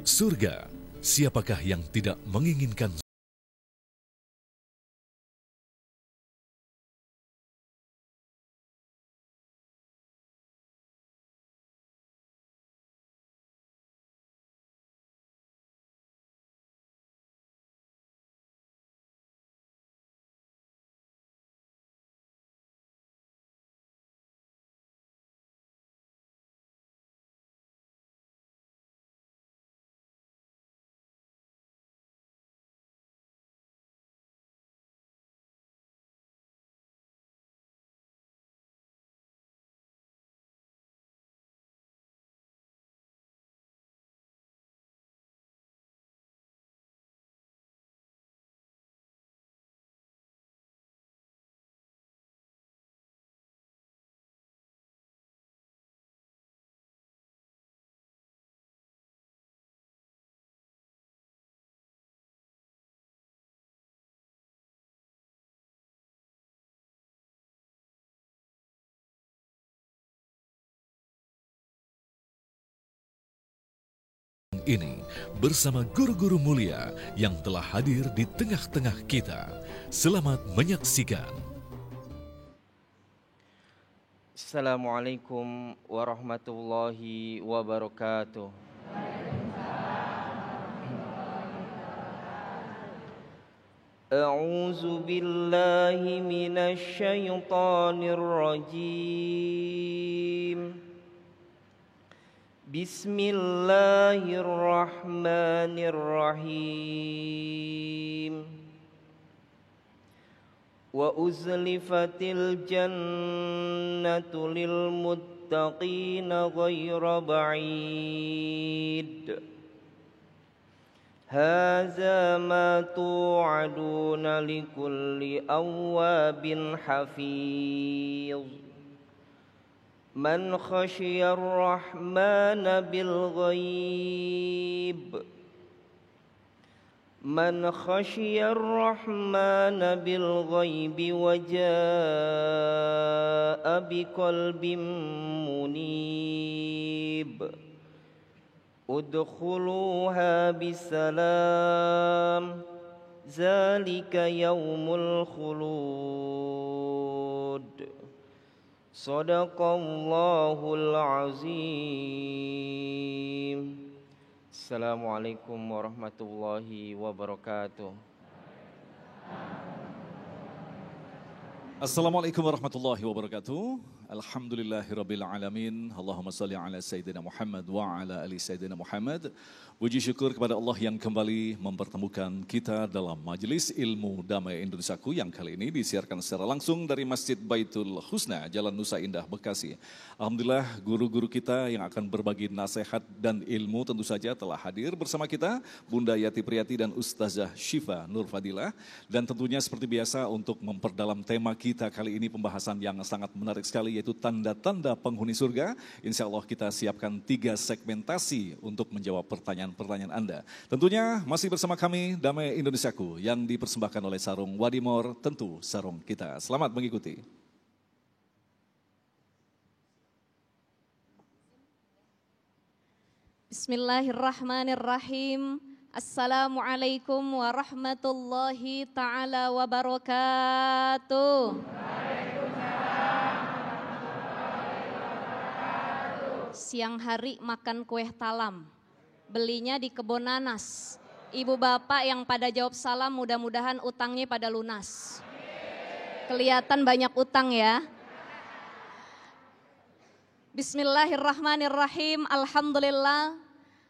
Surga, siapakah yang tidak menginginkan? Ini bersama guru-guru mulia yang telah hadir di tengah-tengah kita. Selamat menyaksikan. Assalamualaikum warahmatullahi wabarakatuh. A'udzu billahi minasy syaithanir rajim. Bismillahirrahmanirrahim. Wa uzlifatil jannatu lil muttaqina ghayra ba'id. Hadza ma tu'aduna likulli awwabin hafiz. Man khasyiyar rahmana bil ghaib. Man khasyiyar rahmana bil ghaibi wa jaa'a biqalbin munib. Udkhuluha bisalam. Zalika yaumul khulud. Sadaqallahul azim. Assalamualaikum warahmatullahi wabarakatuh. Assalamualaikum warahmatullahi wabarakatuh. Alhamdulillahirabbil alamin. Allahumma shalli ala sayyidina Muhammad wa ala ali sayyidina Muhammad. Puji syukur kepada Allah yang kembali mempertemukan kita dalam Majelis Ilmu Damai Indonesiaku yang kali ini disiarkan secara langsung dari Masjid Baitul Husna, Jalan Nusa Indah, Bekasi. Alhamdulillah guru-guru kita yang akan berbagi nasihat dan ilmu tentu saja telah hadir bersama kita, Bunda Yati Priyati dan Ustazah Syifa Nur Fadilah. Dan tentunya seperti biasa untuk memperdalam tema kita kali ini, pembahasan yang sangat menarik sekali yaitu tanda-tanda penghuni surga. Insya Allah kita siapkan 3 segmentasi untuk menjawab pertanyaan Anda. Tentunya masih bersama kami Damai Indonesiaku yang dipersembahkan oleh Sarung Wadimor, tentu sarung kita. Selamat mengikuti. Bismillahirrahmanirrahim. Assalamualaikum warahmatullahi ta'ala wabarakatuh. Siang hari makan kue talam. Belinya di kebun nanas. Ibu bapak yang pada jawab salam mudah-mudahan utangnya pada lunas. Kelihatan banyak utang ya. Bismillahirrahmanirrahim. Alhamdulillah.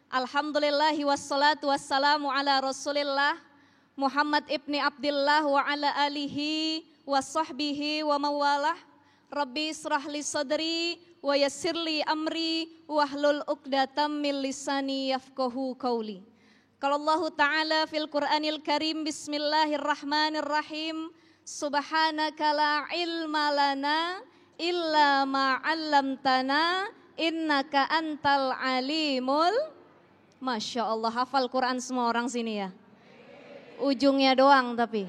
Alhamdulillahi wassalatu wassalamu ala rasulillah. Muhammad ibni Abdillah wa ala alihi wa sahbihi wa mawalah. Rabbi israh li sadri wa yassirli amri wahlul uqdatam min lisani yafqahu qawli. Qala Allah Ta'ala fil Qur'anil Karim, bismillahirrahmanirrahim. Subhanaka la ilma lana illa ma 'allamtana innaka antal alimul. Masya Allah, hafal Quran semua orang sini ya. Ujungnya doang tapi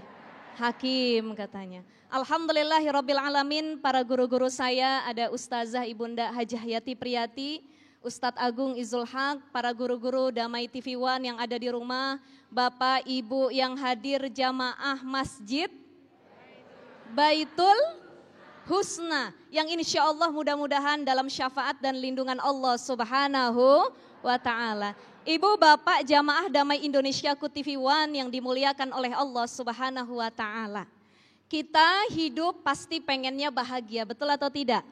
hakim katanya. Alhamdulillahirabbil alamin. Para guru-guru saya ada Ustazah Ibunda Hajah Yati Priyati, Ustadz Agung Izul Haq, para guru-guru Damai TV One yang ada di rumah, Bapak Ibu yang hadir jamaah Masjid Baitul Husna, yang insya Allah mudah-mudahan dalam syafaat dan lindungan Allah Subhanahu wa Ta'ala. Ibu bapak jamaah Damai Indonesia Ku TV One yang dimuliakan oleh Allah Subhanahu wa Ta'ala. Kita hidup pasti pengennya bahagia, betul atau tidak?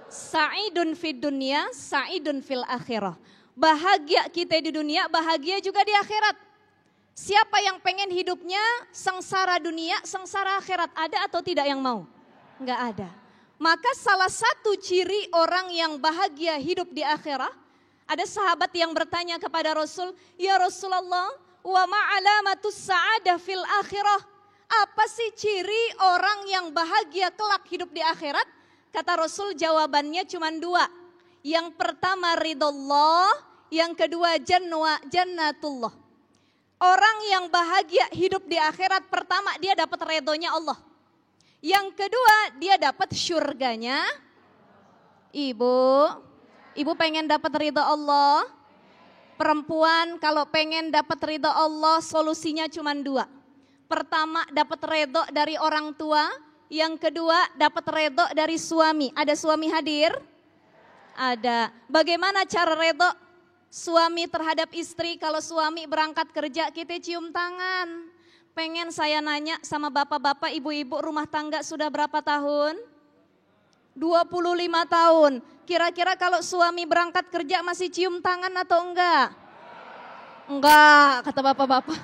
Sa'idun fid dunya, sa'idun fil akhirah. Bahagia kita di dunia, bahagia juga di akhirat. Siapa yang pengen hidupnya sengsara dunia, sengsara akhirat, ada atau tidak yang mau? Enggak ada. Maka salah satu ciri orang yang bahagia hidup di akhirat, ada sahabat yang bertanya kepada Rasul, "Ya Rasulullah, wa ma'alamatus sa'adah fil akhirah?" Apa sih ciri orang yang bahagia kelak hidup di akhirat? Kata Rasul jawabannya cuma dua. Yang pertama ridullah, yang kedua jannatullah. Orang yang bahagia hidup di akhirat, pertama dia dapat ridhonya Allah. Yang kedua dia dapat syurganya. Ibu pengen dapat ridho Allah? Perempuan kalau pengen dapat ridho Allah solusinya cuma dua. Pertama dapat ridho dari orang tua. Yang kedua dapat ridho dari suami. Ada suami hadir? Ada. Bagaimana cara ridho suami terhadap istri? Kalau suami berangkat kerja kita cium tangan. Pengen saya nanya sama bapak-bapak, ibu-ibu rumah tangga sudah berapa tahun? 25 tahun. Kira-kira kalau suami berangkat kerja masih cium tangan atau enggak? Enggak, kata bapak-bapak.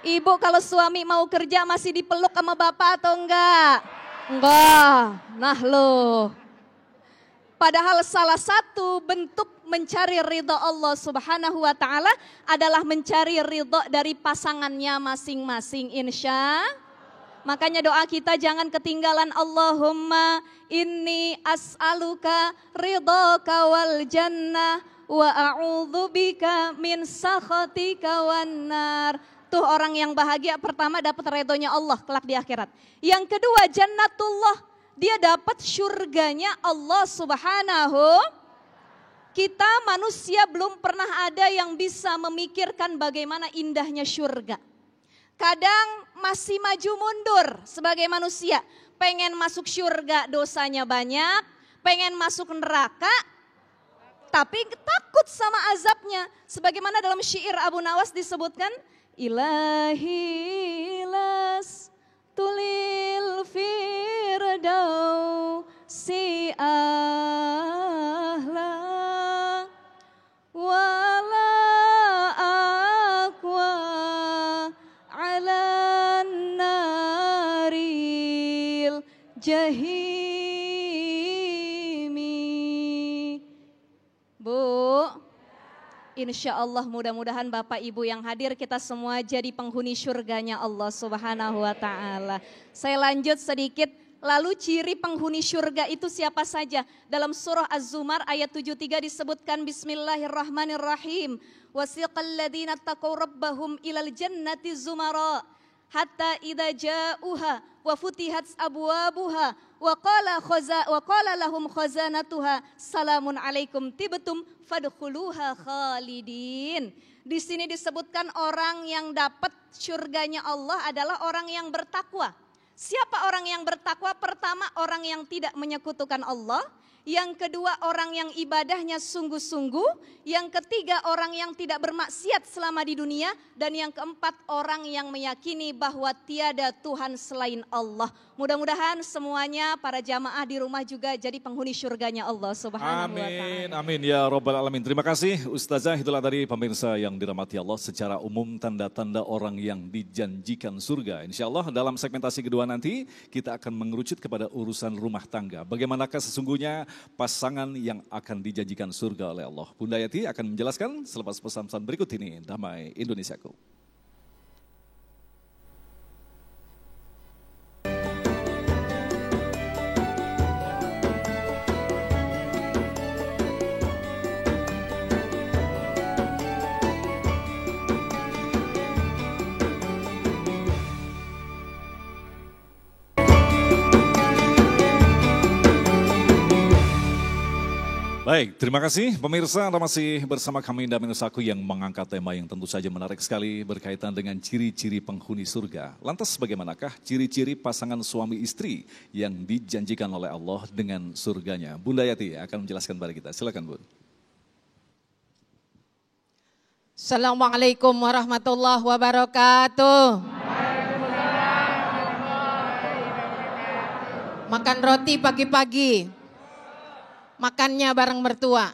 Ibu kalau suami mau kerja masih dipeluk sama bapak atau enggak? Enggak. Nah loh. Padahal salah satu bentuk mencari ridho Allah Subhanahu wa Ta'ala adalah mencari ridho dari pasangannya masing-masing, insya. Makanya doa kita jangan ketinggalan, Allahumma inni as'aluka ridhoka wal jannah wa a'udzubika min sakhatika wan nar. Tuh orang yang bahagia pertama dapat ridhonya Allah kelak di akhirat. Yang kedua jannatullah, dia dapat syurganya Allah Subhanahu. Kita manusia belum pernah ada yang bisa memikirkan bagaimana indahnya syurga. Kadang masih maju mundur sebagai manusia. Pengen masuk syurga dosanya banyak, pengen masuk neraka tapi takut sama azabnya. Sebagaimana dalam syair Abu Nawas disebutkan, Ilahi las tulil firdausi ahla wala aqwa ala naril jahimi. Bu, insya Allah mudah-mudahan Bapak Ibu yang hadir kita semua jadi penghuni syurganya Allah Subhanahu wa Ta'ala. Saya lanjut sedikit, lalu ciri penghuni syurga itu siapa saja? Dalam surah Az-Zumar ayat 73 disebutkan Bismillahirrahmanirrahim. Wasiqal ladzina taqaw rabbahum ilal jannati zumara hatta idza ja'uha wa futihat abwabuha wa qala lahum khazanatuha salamun alaikum tibtum fadkhuluha khalidin. Di sini disebutkan orang yang dapat syurganya Allah adalah orang yang bertakwa. Siapa orang yang bertakwa? Pertama orang yang tidak menyekutukan Allah. Yang kedua orang yang ibadahnya sungguh-sungguh. Yang ketiga orang yang tidak bermaksiat selama di dunia. Dan yang keempat orang yang meyakini bahwa tiada Tuhan selain Allah. Mudah-mudahan semuanya para jamaah di rumah juga jadi penghuni syurganya Allah Subhanahu wa Ta'ala. Amin ya Rabbal Alamin. Terima kasih Ustazah, itulah tadi pemirsa yang dirahmati Allah. Secara umum tanda-tanda orang yang dijanjikan surga. Insya Allah dalam segmentasi kedua nanti kita akan mengerucut kepada urusan rumah tangga. Bagaimanakah sesungguhnya pasangan yang akan dijanjikan surga oleh Allah. Bunda Yati akan menjelaskan selepas pesan-pesan berikut ini. Damai Indonesiaku. Baik, terima kasih pemirsa. Anda masih bersama kami dan Minusaku yang mengangkat tema yang tentu saja menarik sekali berkaitan dengan ciri-ciri penghuni surga. Lantas bagaimanakah ciri-ciri pasangan suami istri yang dijanjikan oleh Allah dengan surganya? Bunda Yati akan menjelaskan kepada kita. Silakan Bun. Assalamualaikum warahmatullahi wabarakatuh. Makan roti pagi-pagi. Makannya bareng mertua.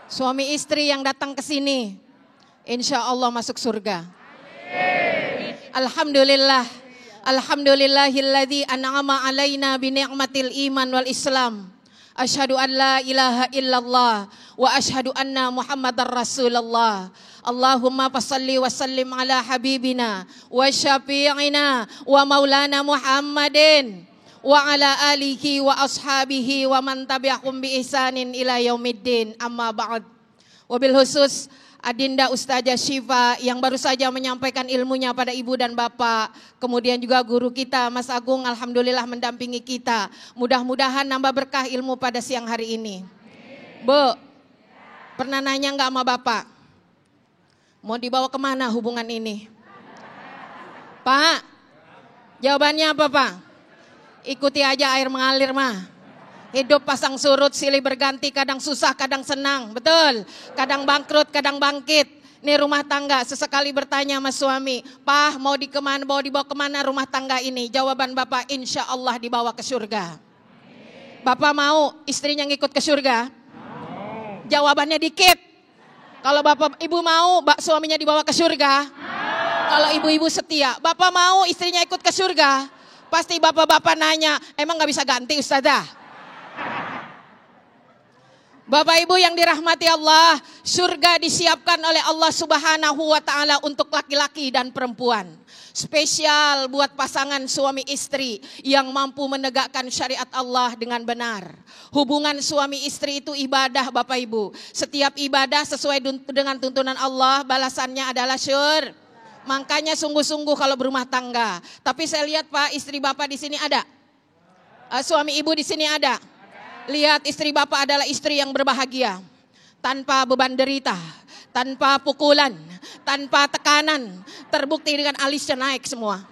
Suami istri yang datang ke sini, insya Allah masuk surga. Alhamdulillah. Alhamdulillahilladzi an'ama alaina bi ni'matil iman wal islam. Asyhadu an la ilaha illallah wa asyhadu anna Muhammadar Rasulullah. Allahumma fassalli wa sallim ala habibina wa syafi'ina wa maulana Muhammadin wa ala alihi wa ashabihi wa man tabi'ahum bi ihsanin ila yaumiddin, amma ba'd. Wabil khusus Adinda Ustazah Syifa yang baru saja menyampaikan ilmunya pada ibu dan bapak. Kemudian juga guru kita Mas Agung alhamdulillah mendampingi kita. Mudah-mudahan nambah berkah ilmu pada siang hari ini. Bu, pernah nanya enggak sama bapak? Mau dibawa kemana hubungan ini? Pak, jawabannya apa Pak? Ikuti aja air mengalir mah. Hidup pasang surut, silih berganti, kadang susah, kadang senang. Betul, kadang bangkrut, kadang bangkit. Ini rumah tangga, sesekali bertanya sama suami, Pak mau dibawa kemana rumah tangga ini? Jawaban bapak, insya Allah dibawa ke surga. Bapak mau istrinya ngikut ke surga? Jawabannya dikit. Kalau bapak ibu mau suaminya dibawa ke surga? Kalau ibu-ibu setia, bapak mau istrinya ikut ke surga? Pasti bapak-bapak nanya, emang gak bisa ganti Ustazah? Bapak ibu yang dirahmati Allah, surga disiapkan oleh Allah Subhanahu wa ta'ala untuk laki-laki dan perempuan. Spesial buat pasangan suami istri yang mampu menegakkan syariat Allah dengan benar. Hubungan suami istri itu ibadah Bapak Ibu. Setiap ibadah sesuai dengan tuntunan Allah, balasannya adalah syurga. Makanya sungguh-sungguh kalau berumah tangga. Tapi saya lihat Pak, istri Bapak di sini ada. Suami ibu di sini ada. Lihat istri Bapak adalah istri yang berbahagia. Tanpa beban derita, tanpa pukulan, tanpa tekanan. Terbukti dengan alisnya naik semua.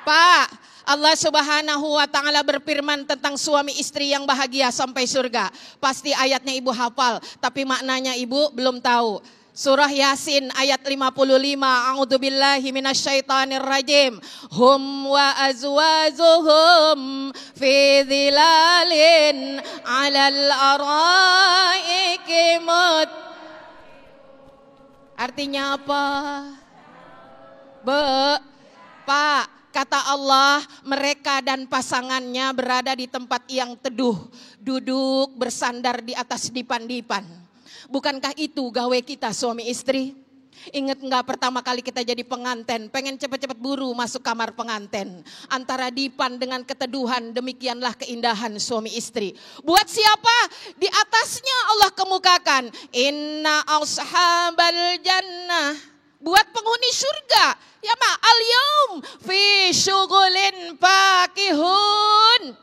Pak, Allah Subhanahu wa ta'ala berfirman tentang suami istri yang bahagia sampai surga. Pasti ayatnya ibu hafal, tapi maknanya ibu belum tahu. Surah Yasin ayat 55. A'udzubillahi minasyaitonir rajim. Hum wa azwajuhum fi dhilalin 'alal araiki mut. Artinya apa? Pak, kata Allah, mereka dan pasangannya berada di tempat yang teduh, duduk bersandar di atas dipan-dipan. Bukankah itu gawe kita suami istri? Ingat enggak pertama kali kita jadi pengantin, pengen cepat-cepat buru masuk kamar pengantin. Antara dipan dengan keteduhan, demikianlah keindahan suami istri. Buat siapa? Di atasnya Allah kemukakan, inna ashabal jannah. Buat penghuni surga, ya ma al-yaum fi syugulin fakihun.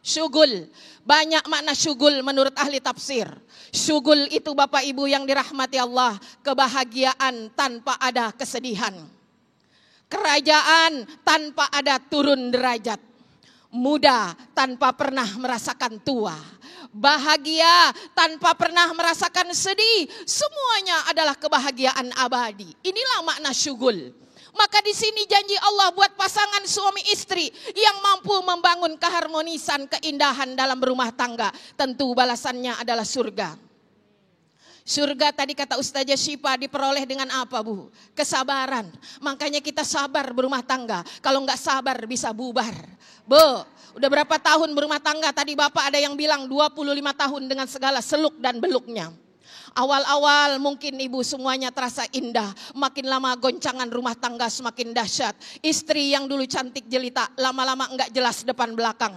Syugul, banyak makna syugul menurut ahli tafsir. Syugul itu Bapak Ibu yang dirahmati Allah, kebahagiaan tanpa ada kesedihan. Kerajaan tanpa ada turun derajat. Muda tanpa pernah merasakan tua. Bahagia tanpa pernah merasakan sedih. Semuanya adalah kebahagiaan abadi. Inilah makna syugul. Maka di sini janji Allah buat pasangan suami istri yang mampu membangun keharmonisan, keindahan dalam berumah tangga. Tentu balasannya adalah surga. Surga tadi kata Ustazah Syifa diperoleh dengan apa Bu? Kesabaran. Makanya kita sabar berumah tangga. Kalau nggak sabar bisa bubar. Bu, udah berapa tahun berumah tangga? Tadi Bapak ada yang bilang 25 tahun dengan segala seluk dan beluknya. Awal-awal mungkin ibu semuanya terasa indah. Makin lama goncangan rumah tangga semakin dahsyat. Istri yang dulu cantik jelita lama-lama enggak jelas depan belakang.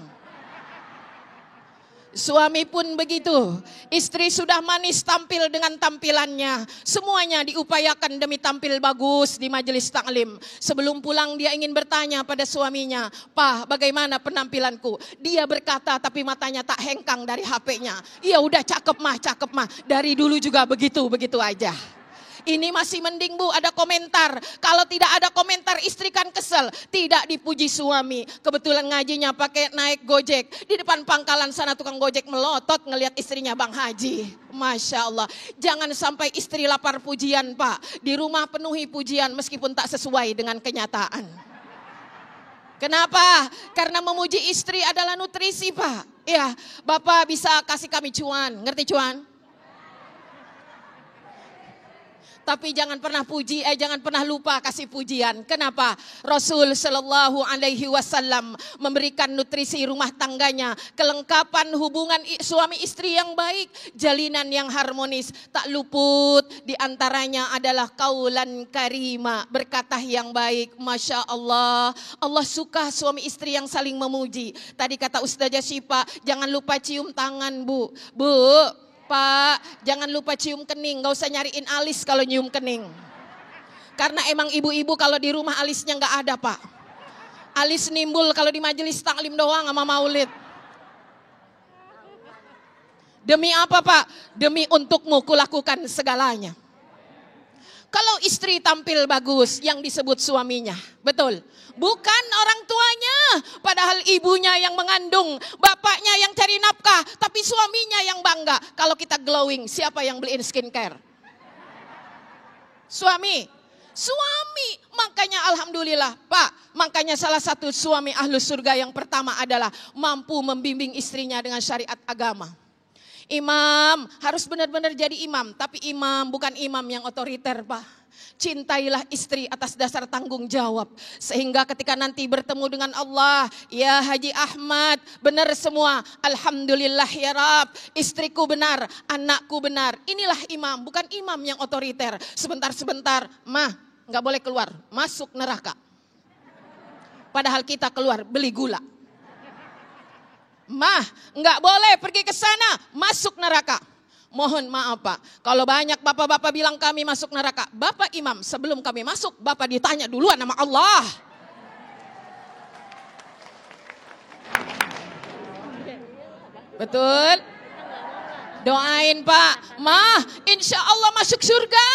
Suami pun begitu. Istri sudah manis tampil dengan tampilannya. Semuanya diupayakan demi tampil bagus di majelis taklim. Sebelum pulang dia ingin bertanya pada suaminya, "Pak, bagaimana penampilanku?" Dia berkata tapi matanya tak hengkang dari HP-nya. "Iya udah cakep mah, cakep mah. Dari dulu juga begitu aja." Ini masih mending Bu ada komentar. Kalau tidak ada komentar istri kan kesel. Tidak dipuji suami. Kebetulan ngajinya pakai naik Gojek. Di depan pangkalan sana tukang Gojek melotot ngelihat istrinya Bang Haji. Masya Allah. Jangan sampai istri lapar pujian Pak. Di rumah penuhi pujian meskipun tak sesuai dengan kenyataan. Kenapa? Karena memuji istri adalah nutrisi Pak. Ya, Bapak bisa kasih kami cuan. Ngerti cuan? Tapi jangan pernah jangan pernah lupa kasih pujian. Kenapa? Rasul Shallallahu Alaihi Wasallam memberikan nutrisi rumah tangganya, kelengkapan hubungan suami istri yang baik, jalinan yang harmonis. Tak luput diantaranya adalah kaulan karima, berkata yang baik. Masya Allah, Allah suka suami istri yang saling memuji. Tadi kata Ustazah Syifa, jangan lupa cium tangan Bu. Pak, jangan lupa cium kening, gak usah nyariin alis kalau nyium kening. Karena emang ibu-ibu kalau di rumah alisnya gak ada Pak. Alis nimbul kalau di majelis taklim doang sama maulid. Demi apa Pak? Demi untukmu kulakukan segalanya. Kalau istri tampil bagus yang disebut suaminya, betul. Bukan orang tuanya, padahal ibunya yang mengandung, bapaknya yang cari nafkah, tapi suaminya yang bangga. Kalau kita glowing, siapa yang beliin skincare? Suami. Makanya alhamdulillah Pak, makanya salah satu suami ahlus surga yang pertama adalah mampu membimbing istrinya dengan syariat agama. Imam harus benar-benar jadi imam, tapi imam bukan imam yang otoriter Pak. Cintailah istri atas dasar tanggung jawab. Sehingga ketika nanti bertemu dengan Allah, ya Haji Ahmad, benar semua. Alhamdulillah ya Rab, istriku benar, anakku benar. Inilah imam, bukan imam yang otoriter. Sebentar-sebentar, mah gak boleh keluar, masuk neraka. Padahal kita keluar beli gula. Mah, nggak boleh pergi ke sana, masuk neraka. Mohon maaf Pak, kalau banyak bapak-bapak bilang kami masuk neraka. Bapak imam, sebelum kami masuk, Bapak ditanya duluan sama Allah. Betul? Doain Pak, Mah, insya Allah masuk surga.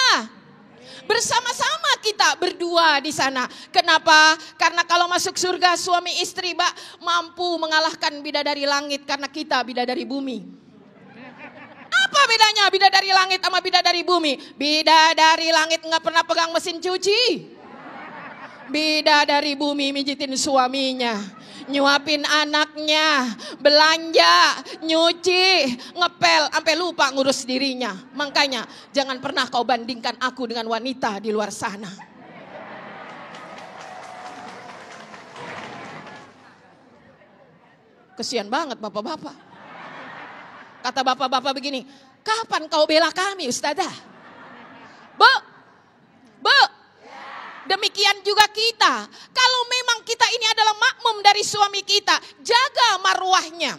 Bersama-sama kita berdua di sana. Kenapa? Karena kalau masuk surga suami istri Pak mampu mengalahkan bidadari langit karena kita bidadari bumi. Apa bedanya bidadari langit sama bidadari bumi? Bidadari langit nggak pernah pegang mesin cuci. Bidadari bumi mijitin suaminya, nyuapin anaknya, belanja, nyuci, ngepel, sampai lupa ngurus dirinya. Makanya jangan pernah kau bandingkan aku dengan wanita di luar sana. Kesian banget bapak-bapak. Kata bapak-bapak begini, kapan kau bela kami Ustazah? Bu, demikian juga kita. Kalau memang kita ini adalah makmum dari suami kita, jaga marwahnya.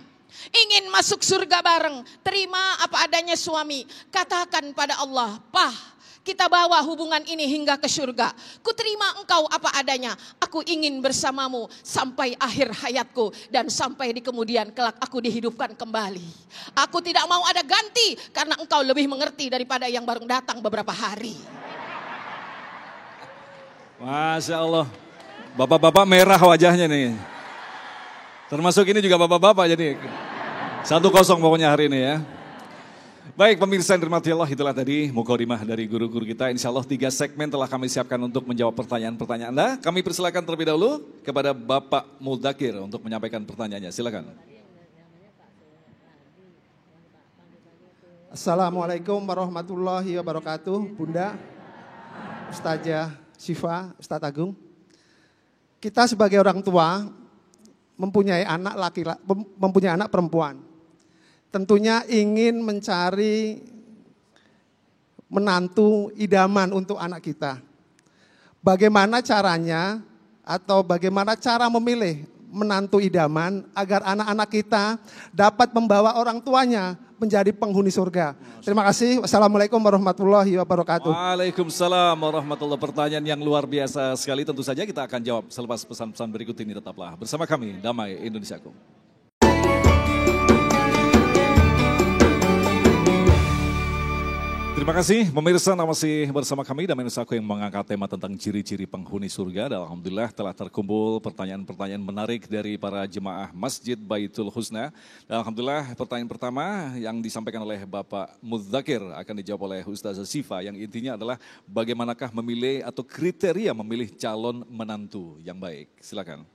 Ingin masuk surga bareng, terima apa adanya suami. Katakan pada Allah, Pah, kita bawa hubungan ini hingga ke surga. Ku terima engkau apa adanya. Aku ingin bersamamu sampai akhir hayatku. Dan sampai di kemudian kelak aku dihidupkan kembali. Aku tidak mau ada ganti karena engkau lebih mengerti daripada yang baru datang beberapa hari. Masya Allah, bapak-bapak merah wajahnya nih. Termasuk ini juga bapak-bapak jadi 1-0 pokoknya hari ini ya. Baik pemirsa yang dirahmati Allah, itulah tadi mukadimah dari guru-guru kita. Insya Allah 3 segmen telah kami siapkan untuk menjawab pertanyaan-pertanyaan Anda. Kami persilakan terlebih dahulu kepada Bapak Muldakir untuk menyampaikan pertanyaannya. Silakan. Assalamualaikum warahmatullahi wabarakatuh. Bunda, Ustazah Syifa, Ustadz Agung. Kita sebagai orang tua mempunyai anak mempunyai anak perempuan. Tentunya ingin mencari menantu idaman untuk anak kita. Bagaimana caranya atau bagaimana cara memilih menantu idaman agar anak-anak kita dapat membawa orang tuanya menjadi penghuni surga. Terima kasih. Wassalamualaikum warahmatullahi wabarakatuh. Waalaikumsalam warahmatullahi wabarakatuh. Pertanyaan yang luar biasa sekali, tentu saja kita akan jawab selepas pesan-pesan berikut ini. Tetaplah bersama kami, Damai Indonesiaku. Terima kasih pemirsa, masih bersama kami Damai Indonesiaku yang mengangkat tema tentang ciri-ciri penghuni surga. Dan alhamdulillah telah terkumpul pertanyaan-pertanyaan menarik dari para jemaah Masjid Baitul Husna. Dan alhamdulillah pertanyaan pertama yang disampaikan oleh Bapak Mudzakir akan dijawab oleh Ustazah Sifa, yang intinya adalah bagaimanakah memilih atau kriteria memilih calon menantu yang baik. Silakan.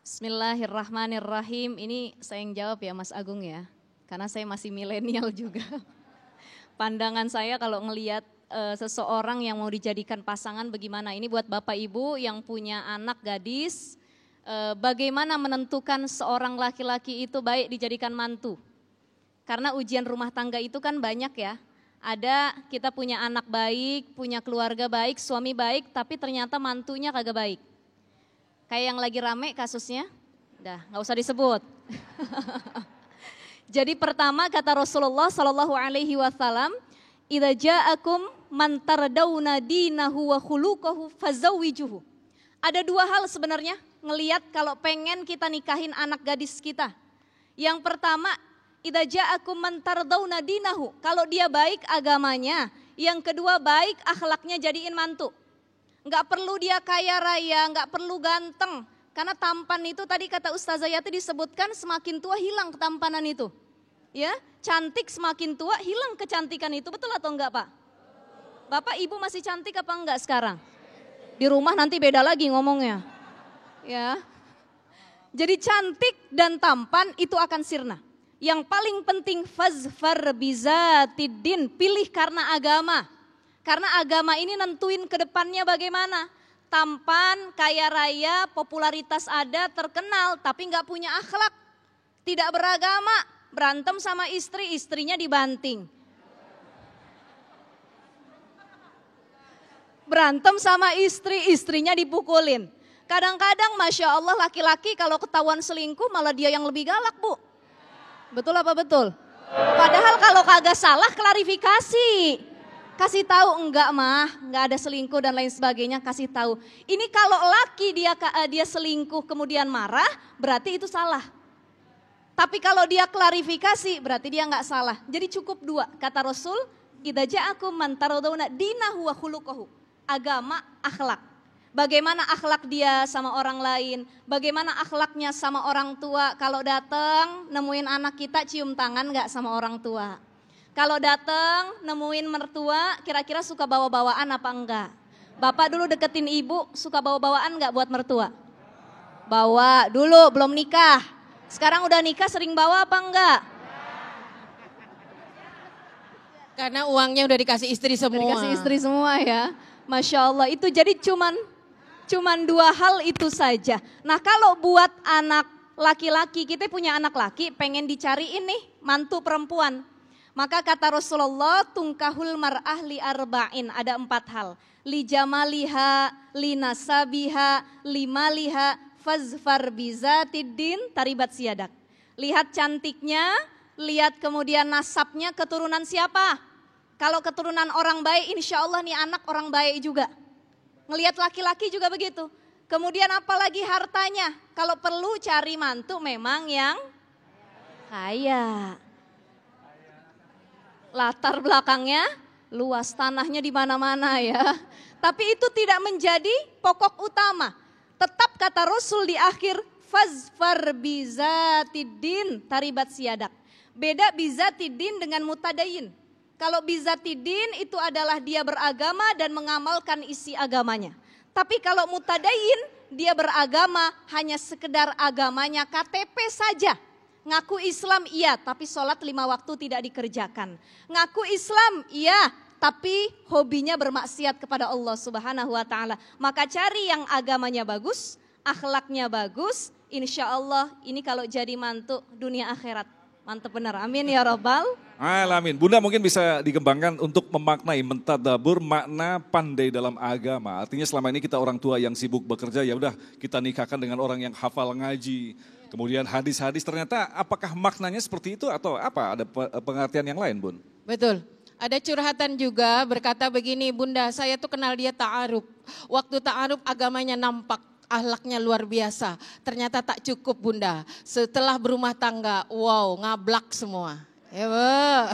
Bismillahirrahmanirrahim. Ini saya yang jawab ya Mas Agung ya, karena saya masih milenial juga. Pandangan saya kalau ngelihat seseorang yang mau dijadikan pasangan bagaimana, ini buat Bapak Ibu yang punya anak gadis, bagaimana menentukan seorang laki-laki itu baik dijadikan mantu. Karena ujian rumah tangga itu kan banyak ya, ada kita punya anak baik, punya keluarga baik, suami baik, tapi ternyata mantunya kagak baik. Kayak yang lagi rame kasusnya, udah gak usah disebut. Jadi pertama kata Rasulullah Sallallahu Alaihi Wasallam, "Idza ja'akum man tardawna dinahu wa khuluquhu fazawwijuhu." Ada dua hal sebenarnya ngelihat kalau pengen kita nikahin anak gadis kita. Yang pertama, idza ja'akum man tardawna dinahu, kalau dia baik agamanya. Yang kedua, baik akhlaknya, jadiin mantu. Enggak perlu dia kaya raya, enggak perlu ganteng. Karena tampan itu tadi kata Ustazah Yati disebutkan semakin tua hilang ketampanan itu. Ya, cantik semakin tua hilang kecantikan itu, betul atau enggak Pak? Bapak Ibu masih cantik apa enggak sekarang? Di rumah nanti beda lagi ngomongnya. Ya. Jadi cantik dan tampan itu akan sirna. Yang paling penting fazfar bizatiddin, pilih karena agama. Karena agama ini nentuin ke depannya bagaimana. Tampan, kaya raya, popularitas ada, terkenal, tapi nggak punya akhlak, tidak beragama, berantem sama istri, istrinya dibanting. Berantem sama istri, istrinya dipukulin. Kadang-kadang Masya Allah laki-laki kalau ketahuan selingkuh malah dia yang lebih galak Bu. Betul apa betul? Padahal kalau kagak salah klarifikasi. Kasih tahu enggak mah, enggak ada selingkuh dan lain sebagainya, kasih tahu. Ini kalau laki dia selingkuh kemudian marah, berarti itu salah. Tapi kalau dia klarifikasi, berarti dia enggak salah. Jadi cukup dua, kata Rasul, idza ja'akum man taradawna dinahu wa khuluquhu. Agama, akhlak. Bagaimana akhlak dia sama orang lain, bagaimana akhlaknya sama orang tua. Kalau datang nemuin anak kita cium tangan enggak sama orang tua. Kalau datang nemuin mertua, kira-kira suka bawa-bawaan apa enggak? Bapak dulu deketin ibu, suka bawa-bawaan enggak buat mertua? Bawa dulu, belum nikah. Sekarang udah nikah sering bawa apa enggak? Karena uangnya udah dikasih istri semua. Udah dikasih istri semua ya. Masya Allah, itu jadi cuman dua hal itu saja. Nah kalau buat anak laki-laki, kita punya anak laki pengen dicariin nih mantu perempuan. Maka kata Rasulullah, tungkahul mar'ah li arba'in, ada 4 hal. Li jamaliha, li nasabiha, li maliha, fazfar bizatiddin, taribat siyadak. Lihat cantiknya, lihat kemudian nasabnya, keturunan siapa? Kalau keturunan orang baik, insya Allah nih anak orang baik juga. Ngelihat laki-laki juga begitu. Kemudian apalagi hartanya, kalau perlu cari mantu memang yang kaya. Latar belakangnya luas, tanahnya di mana-mana ya. Tapi itu tidak menjadi pokok utama. Tetap kata Rasul di akhir, fazfar bizatiddin taribat siyadak. Beda bizatiddin dengan mutadayin. Kalau bizatiddin itu adalah dia beragama dan mengamalkan isi agamanya. Tapi kalau mutadayin, dia beragama hanya sekedar agamanya KTP saja. Ngaku Islam iya, tapi sholat 5 waktu tidak dikerjakan. Ngaku Islam iya, tapi hobinya bermaksiat kepada Allah Subhanahu wa Ta'ala. Maka cari yang agamanya bagus, akhlaknya bagus, insya Allah ini kalau jadi mantu dunia akhirat Mantap benar, amin ya robbal. Alamin. Bunda mungkin bisa dikembangkan untuk memaknai, mentadabur makna pandai dalam agama. Artinya selama ini kita orang tua yang sibuk bekerja, ya udah kita nikahkan dengan orang yang hafal ngaji. Kemudian hadis-hadis, ternyata apakah maknanya seperti itu atau apa? Ada pengertian yang lain, Bun? Betul. Ada curhatan juga berkata begini, Bunda saya tuh kenal dia ta'aruf. Waktu ta'aruf agamanya nampak, akhlaknya luar biasa. Ternyata tak cukup Bunda. Setelah berumah tangga, wow ngablak semua. Ya,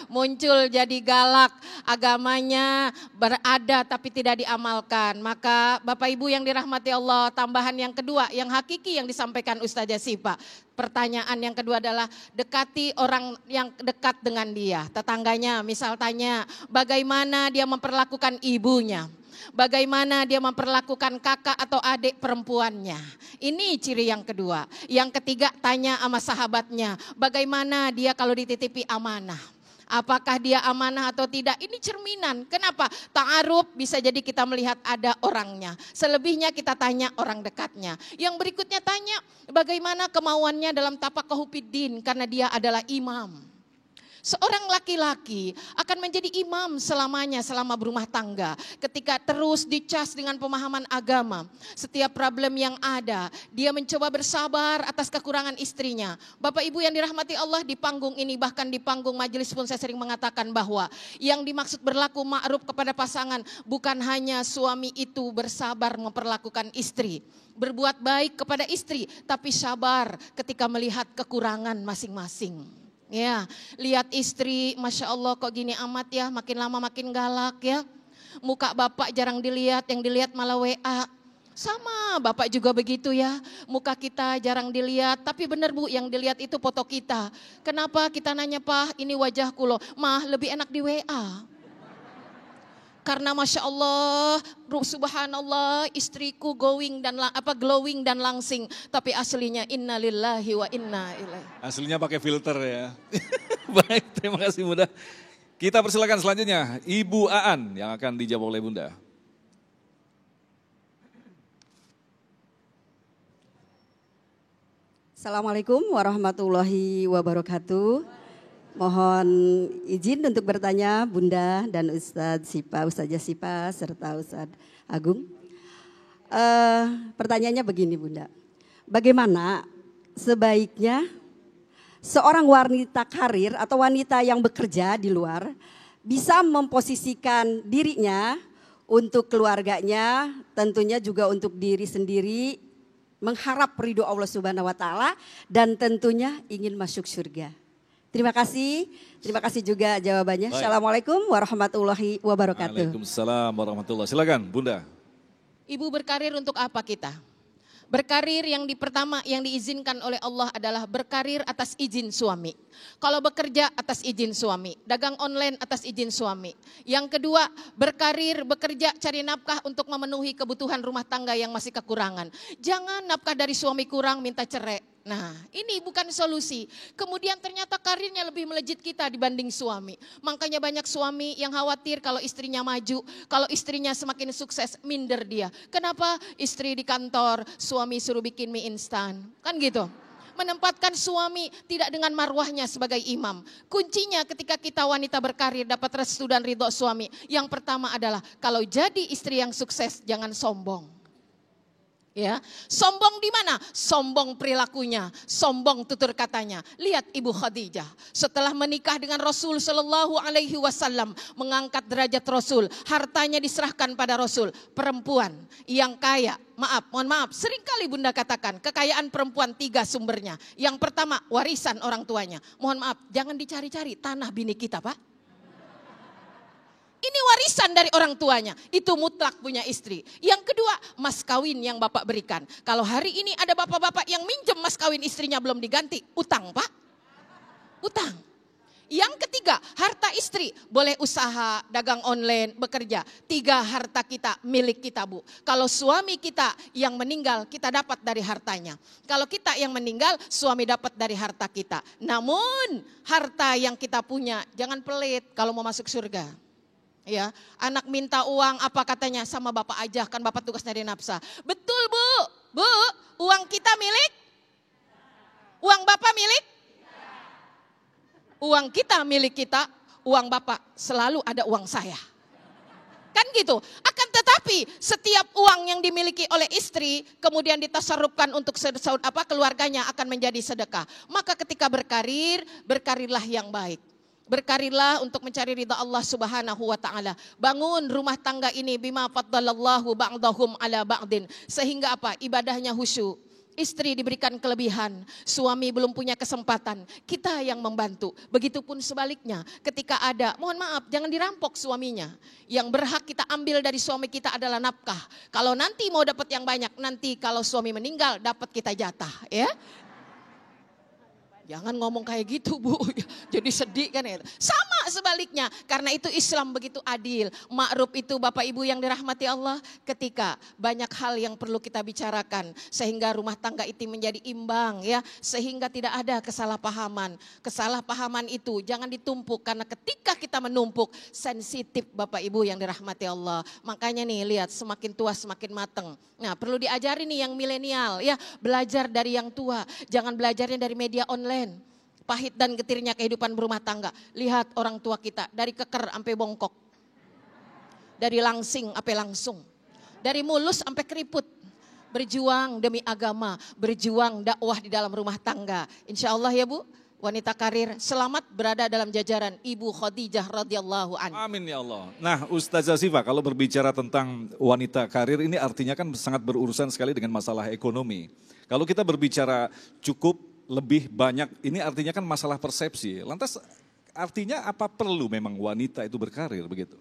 muncul jadi galak, agamanya berada tapi tidak diamalkan. Maka Bapak Ibu yang dirahmati Allah, tambahan yang kedua yang hakiki yang disampaikan Ustazah Sipa. Pertanyaan yang kedua adalah dekati orang yang dekat dengan dia, tetangganya. Misal tanya bagaimana dia memperlakukan ibunya, bagaimana dia memperlakukan kakak atau adik perempuannya. Ini ciri yang kedua. Yang ketiga tanya sama sahabatnya, bagaimana dia kalau dititipi amanah. Apakah dia amanah atau tidak? Ini cerminan. Kenapa? Ta'aruf bisa jadi kita melihat ada orangnya. Selebihnya kita tanya orang dekatnya. Yang berikutnya tanya bagaimana kemauannya dalam tafaqahufiddin karena dia adalah imam. Seorang laki-laki akan menjadi imam selamanya selama berumah tangga. Ketika terus dicas dengan pemahaman agama. Setiap problem yang ada, dia mencoba bersabar atas kekurangan istrinya. Bapak Ibu yang dirahmati Allah, di panggung ini bahkan di panggung majelis pun saya sering mengatakan bahwa yang dimaksud berlaku ma'ruf kepada pasangan bukan hanya suami itu bersabar memperlakukan istri. Berbuat baik kepada istri, tapi sabar ketika melihat kekurangan masing-masing. Ya, lihat istri, Masya Allah kok gini amat ya, makin lama makin galak ya. Muka bapak jarang dilihat, yang dilihat malah WA. Sama, bapak juga begitu ya. Muka kita jarang dilihat, tapi benar Bu, yang dilihat itu foto kita. Kenapa kita nanya, Pak, ini wajahku loh. Mah, lebih enak di WA. Karena Masya Allah, subhanallah istriku glowing dan langsing. Tapi aslinya innalillahi wa inna ilaihi. Aslinya pakai filter ya. Baik, terima kasih Bunda. Kita persilakan selanjutnya Ibu Aan yang akan dijawab oleh Bunda. Assalamualaikum warahmatullahi wabarakatuh. Mohon izin untuk bertanya Bunda dan Ustazah Sipa serta Ustaz Agung. Pertanyaannya begini Bunda. Bagaimana sebaiknya seorang wanita karir atau wanita yang bekerja di luar bisa memposisikan dirinya untuk keluarganya, tentunya juga untuk diri sendiri, mengharap ridho Allah Subhanahu wa taala dan tentunya ingin masuk surga. Terima kasih juga jawabannya. Baik. Assalamualaikum warahmatullahi wabarakatuh. Waalaikumsalam warahmatullahi. Silakan Bunda. Ibu berkarir untuk apa kita? Berkarir yang pertama yang diizinkan oleh Allah adalah berkarir atas izin suami. Kalau bekerja atas izin suami, dagang online atas izin suami. Yang kedua, berkarir, bekerja, cari nafkah untuk memenuhi kebutuhan rumah tangga yang masih kekurangan. Jangan nafkah dari suami kurang minta cerai. Nah, ini bukan solusi. Kemudian ternyata karirnya lebih melejit kita dibanding suami. Makanya banyak suami yang khawatir kalau istrinya maju, kalau istrinya semakin sukses, minder dia. Kenapa? Istri di kantor, suami suruh bikin mie instan. Kan gitu. Menempatkan suami tidak dengan marwahnya sebagai imam. Kuncinya ketika kita wanita berkarir dapat restu dan ridho suami. Yang pertama adalah kalau jadi istri yang sukses jangan sombong. Ya, sombong di mana? Sombong perilakunya, sombong tutur katanya. Lihat Ibu Khadijah, setelah menikah dengan Rasul Shallallahu Alaihi Wasallam, mengangkat derajat Rasul, hartanya diserahkan pada Rasul. Perempuan yang kaya, mohon maaf, seringkali Bunda katakan kekayaan perempuan 3 sumbernya. Yang pertama warisan orang tuanya. Mohon maaf, jangan dicari-cari tanah bini kita Pak. Ini warisan dari orang tuanya, itu mutlak punya istri. Yang kedua, mas kawin yang bapak berikan. Kalau hari ini ada bapak-bapak yang minjem mas kawin istrinya belum diganti, utang Pak. Utang. Yang ketiga, harta istri, boleh usaha, dagang online, bekerja. 3 harta kita, milik kita Bu. Kalau suami kita yang meninggal, kita dapat dari hartanya. Kalau kita yang meninggal, suami dapat dari harta kita. Namun, harta yang kita punya, jangan pelit kalau mau masuk surga. Ya, anak minta uang apa katanya sama bapak aja kan bapak tugas nyari nafkah. Betul Bu, uang kita milik, uang bapak milik. uang kita milik kita, uang Bapak selalu ada uang saya. Kan gitu. Akan tetapi setiap uang yang dimiliki oleh istri kemudian ditasarrufkan untuk keluarganya akan menjadi sedekah. Maka ketika berkarir, berkarirlah yang baik. Berkarirlah untuk mencari ridha Allah Subhanahu wa taala. Bangun rumah tangga ini bima faddalallahu ba'dahum ala ba'din. Sehingga apa? Ibadahnya khusyuk. Istri diberikan kelebihan, suami belum punya kesempatan, kita yang membantu. Begitupun sebaliknya, ketika ada, mohon maaf, jangan dirampok suaminya. Yang berhak kita ambil dari suami kita adalah nafkah. Kalau nanti mau dapat yang banyak, nanti kalau suami meninggal dapat kita jatah, ya. Jangan ngomong kayak gitu, Bu. Jadi sedih kan ya. Sama sebaliknya, karena itu Islam begitu adil. Ma'ruf itu Bapak Ibu yang dirahmati Allah, ketika banyak hal yang perlu kita bicarakan sehingga rumah tangga itu menjadi imbang ya, sehingga tidak ada kesalahpahaman. Kesalahpahaman itu jangan ditumpuk, karena ketika kita menumpuk sensitif Bapak Ibu yang dirahmati Allah. Makanya nih lihat, semakin tua semakin mateng. Nah, perlu diajari nih yang milenial ya, belajar dari yang tua, jangan belajarnya dari media online. Pahit dan getirnya kehidupan berumah tangga. Lihat orang tua kita, dari keker sampai bongkok. Dari langsing sampai langsung. Dari mulus sampai keriput. Berjuang demi agama, berjuang dakwah di dalam rumah tangga. Insya Allah ya Bu, wanita karir selamat berada dalam jajaran Ibu Khadijah radhiyallahu anha. Amin ya Allah. Nah Ustazah Syifa, kalau berbicara tentang wanita karir ini artinya kan sangat berurusan sekali dengan masalah ekonomi. Kalau kita berbicara cukup, lebih banyak, ini artinya kan masalah persepsi. Lantas artinya apa perlu memang wanita itu berkarir begitu?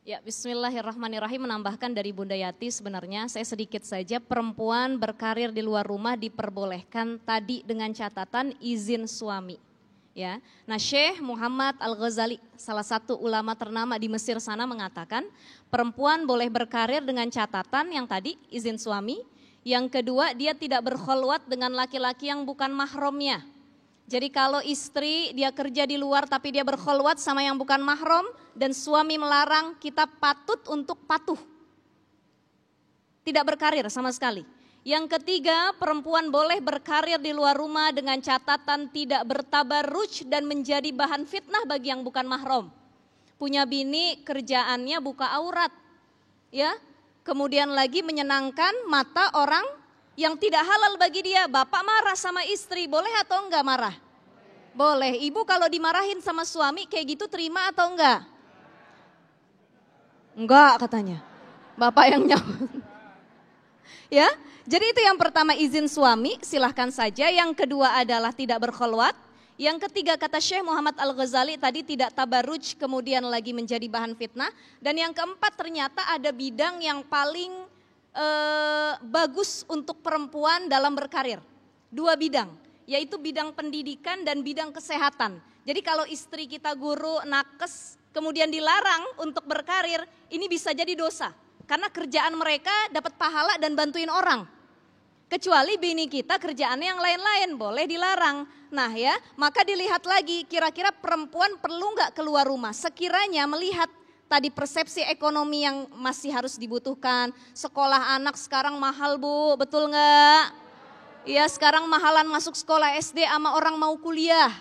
Ya, bismillahirrahmanirrahim, menambahkan dari Bunda Yati, sebenarnya saya sedikit saja, perempuan berkarir di luar rumah diperbolehkan tadi dengan catatan izin suami. Ya, nah Syekh Muhammad Al-Ghazali, salah satu ulama ternama di Mesir sana, mengatakan perempuan boleh berkarir dengan catatan yang tadi izin suami. Yang kedua, dia tidak berkholwat dengan laki-laki yang bukan mahramnya. Jadi kalau istri dia kerja di luar tapi dia berkholwat sama yang bukan mahram dan suami melarang, kita patut untuk patuh. Tidak berkarir sama sekali. Yang ketiga, perempuan boleh berkarir di luar rumah dengan catatan tidak bertabarruj dan menjadi bahan fitnah bagi yang bukan mahram. Punya bini, kerjaannya buka aurat. Ya. Kemudian lagi menyenangkan mata orang yang tidak halal bagi dia. Bapak marah sama istri, boleh atau enggak marah? Boleh. Ibu kalau dimarahin sama suami kayak gitu terima atau enggak? Enggak katanya. Bapak yang nyaman. Ya, jadi itu yang pertama, izin suami silahkan saja. Yang kedua adalah tidak berkholwat. Yang ketiga kata Syekh Muhammad Al-Ghazali tadi tidak tabarruj kemudian lagi menjadi bahan fitnah. Dan yang keempat ternyata ada bidang yang paling bagus untuk perempuan dalam berkarir. Dua bidang, yaitu bidang pendidikan dan bidang kesehatan. Jadi kalau istri kita guru, nakes, kemudian dilarang untuk berkarir, ini bisa jadi dosa. Karena kerjaan mereka dapat pahala dan bantuin orang. Kecuali bini kita kerjaannya yang lain-lain, boleh dilarang. Nah ya, maka dilihat lagi kira-kira perempuan perlu nggak keluar rumah. Sekiranya melihat tadi persepsi ekonomi yang masih harus dibutuhkan. Sekolah anak sekarang mahal Bu, betul nggak? Ya sekarang mahalan masuk sekolah SD sama orang mau kuliah.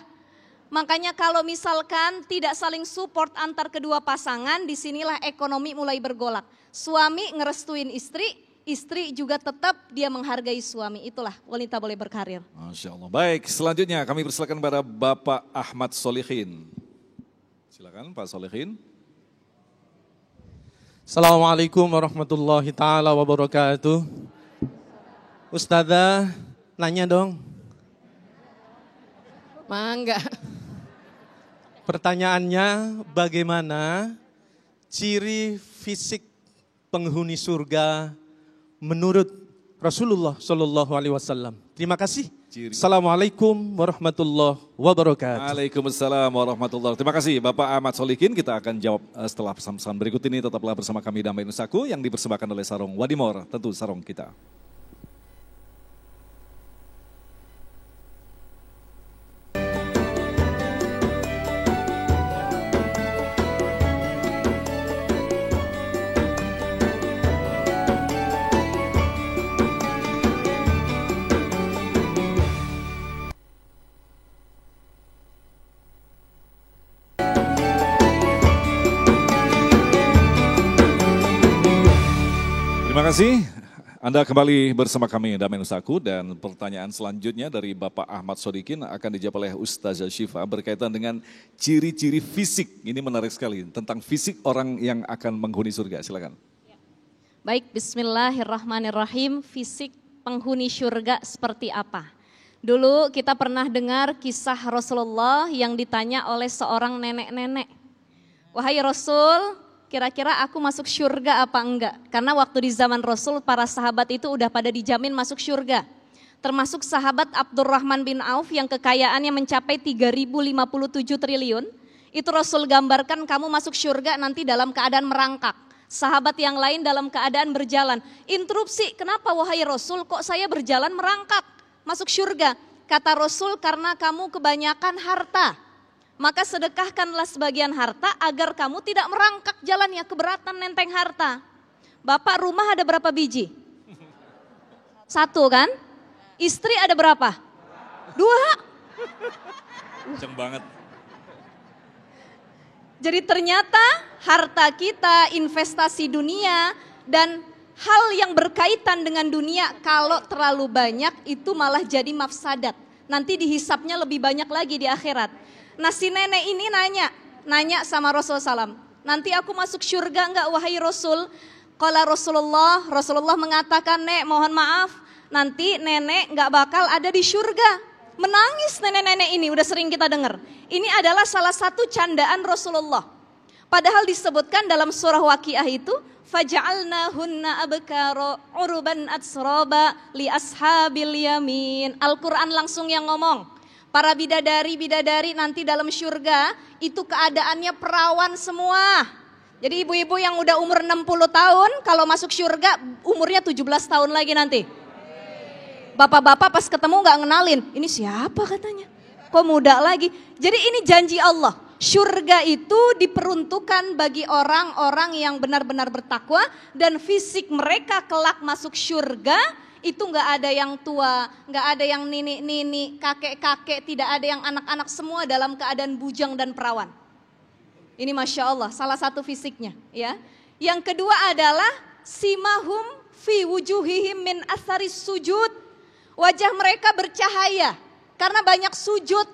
Makanya kalau misalkan tidak saling support antar kedua pasangan, disinilah ekonomi mulai bergolak. Suami ngerestuin istri, istri juga tetap dia menghargai suami. Itulah wanita boleh berkarir. Masya Allah. Baik, selanjutnya kami persilakan kepada Bapak Ahmad Solihin. Silakan Pak Solihin. Assalamualaikum warahmatullahi taala wabarakatuh. Ustazah, nanya dong. Mangga. Pertanyaannya, bagaimana ciri fisik penghuni surga menurut Rasulullah Shallallahu Alaihi Wasallam? Terima kasih. Assalamualaikum warahmatullahi wabarakatuh. Waalaikumsalam warahmatullahi wabarakatuh. Terima kasih Bapak Ahmad Solihin. Kita akan jawab setelah pesan-pesan berikut ini. Tetaplah bersama kami Damai Nusaku yang dipersembahkan oleh Sarung Wadimor. Tentu sarung kita. kasih. Anda kembali bersama kami Damen Usaku dan pertanyaan selanjutnya dari Bapak Ahmad Sodikin akan dijawab oleh Ustazah Syifa berkaitan dengan ciri-ciri fisik. Ini menarik sekali tentang fisik orang yang akan menghuni surga. Silakan. Baik, bismillahirrahmanirrahim. Fisik penghuni surga seperti apa? Dulu kita pernah dengar kisah Rasulullah yang ditanya oleh seorang nenek-nenek. Wahai Rasul, kira-kira aku masuk surga apa enggak? Karena waktu di zaman Rasul para sahabat itu udah pada dijamin masuk surga. Termasuk sahabat Abdurrahman bin Auf yang kekayaannya mencapai 3.057 triliun. Itu Rasul gambarkan kamu masuk surga nanti dalam keadaan merangkak. Sahabat yang lain dalam keadaan berjalan. Interupsi, kenapa wahai Rasul kok saya berjalan merangkak masuk surga? Kata Rasul, karena kamu kebanyakan harta. Maka sedekahkanlah sebagian harta agar kamu tidak merangkak jalannya, keberatan nenteng harta. Bapak rumah ada berapa biji? 1 kan? Istri ada berapa? 2. Kenceng banget. Jadi ternyata harta kita, investasi dunia, dan hal yang berkaitan dengan dunia kalau terlalu banyak itu malah jadi mafsadat. Nanti dihisapnya lebih banyak lagi di akhirat. Nah si nenek ini nanya sama Rasulullah SAW, nanti aku masuk surga enggak wahai Rasul? Qala Rasulullah mengatakan, nek mohon maaf, nanti nenek enggak bakal ada di surga. Menangis nenek-nenek ini, udah sering kita dengar. Ini adalah salah satu candaan Rasulullah. Padahal disebutkan dalam surah Waqiah itu, faja'alnahunna abkara uruban atsraba li ashabil yamin. Al-Quran langsung yang ngomong. Para bidadari-bidadari nanti dalam surga itu keadaannya perawan semua. Jadi ibu-ibu yang udah umur 60 tahun kalau masuk surga umurnya 17 tahun lagi nanti. Bapak-bapak pas ketemu gak ngenalin, ini siapa katanya? Kok muda lagi? Jadi ini janji Allah. Surga itu diperuntukkan bagi orang-orang yang benar-benar bertakwa dan fisik mereka kelak masuk surga. Itu gak ada yang tua, gak ada yang nini-nini, kakek-kakek, tidak ada yang anak-anak, semua dalam keadaan bujang dan perawan. Ini Masya Allah, salah satu fisiknya. Ya. Yang kedua adalah simahum fi wujuhihim min atharis sujud. Wajah mereka bercahaya karena banyak sujud.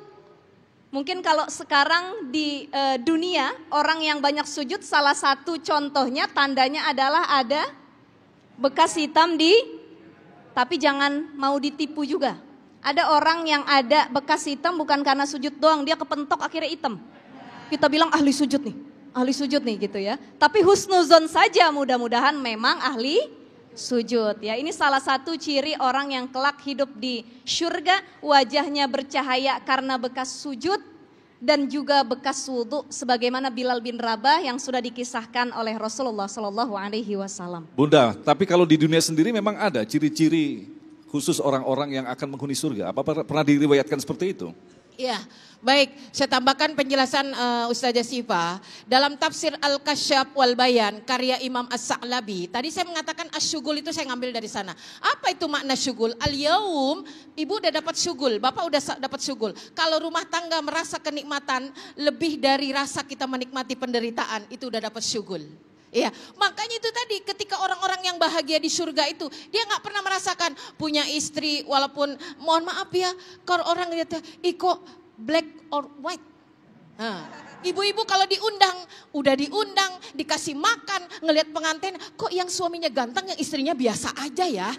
Mungkin kalau sekarang di dunia orang yang banyak sujud salah satu contohnya tandanya adalah ada bekas hitam tapi jangan mau ditipu juga. Ada orang yang ada bekas hitam bukan karena sujud doang, dia kepentok akhirnya hitam. Kita bilang ahli sujud nih gitu ya. Tapi husnuzon saja mudah-mudahan memang ahli sujud ya. Ini salah satu ciri orang yang kelak hidup di surga, wajahnya bercahaya karena bekas sujud dan juga bekas wudu sebagaimana Bilal bin Rabah yang sudah dikisahkan oleh Rasulullah SAW. Bunda, tapi kalau di dunia sendiri memang ada ciri-ciri khusus orang-orang yang akan menghuni surga. Apa pernah diriwayatkan seperti itu? Ya, baik. Saya tambahkan penjelasan Ustazah Syifa. Dalam tafsir Al-Kasyaf wal Bayan, karya Imam As-Sa'labi. Tadi saya mengatakan asyugul itu saya ngambil dari sana. Apa itu makna syugul? Al-yaum, ibu udah dapat syugul, bapak udah dapat syugul. Kalau rumah tangga merasa kenikmatan lebih dari rasa kita menikmati penderitaan, itu udah dapat syugul. Iya, makanya itu tadi ketika orang-orang yang bahagia di surga itu dia nggak pernah merasakan punya istri walaupun mohon maaf ya kalau orang lihat kok black or white. Nah, ibu-ibu kalau udah diundang dikasih makan ngelihat pengantin kok yang suaminya ganteng yang istrinya biasa aja ya.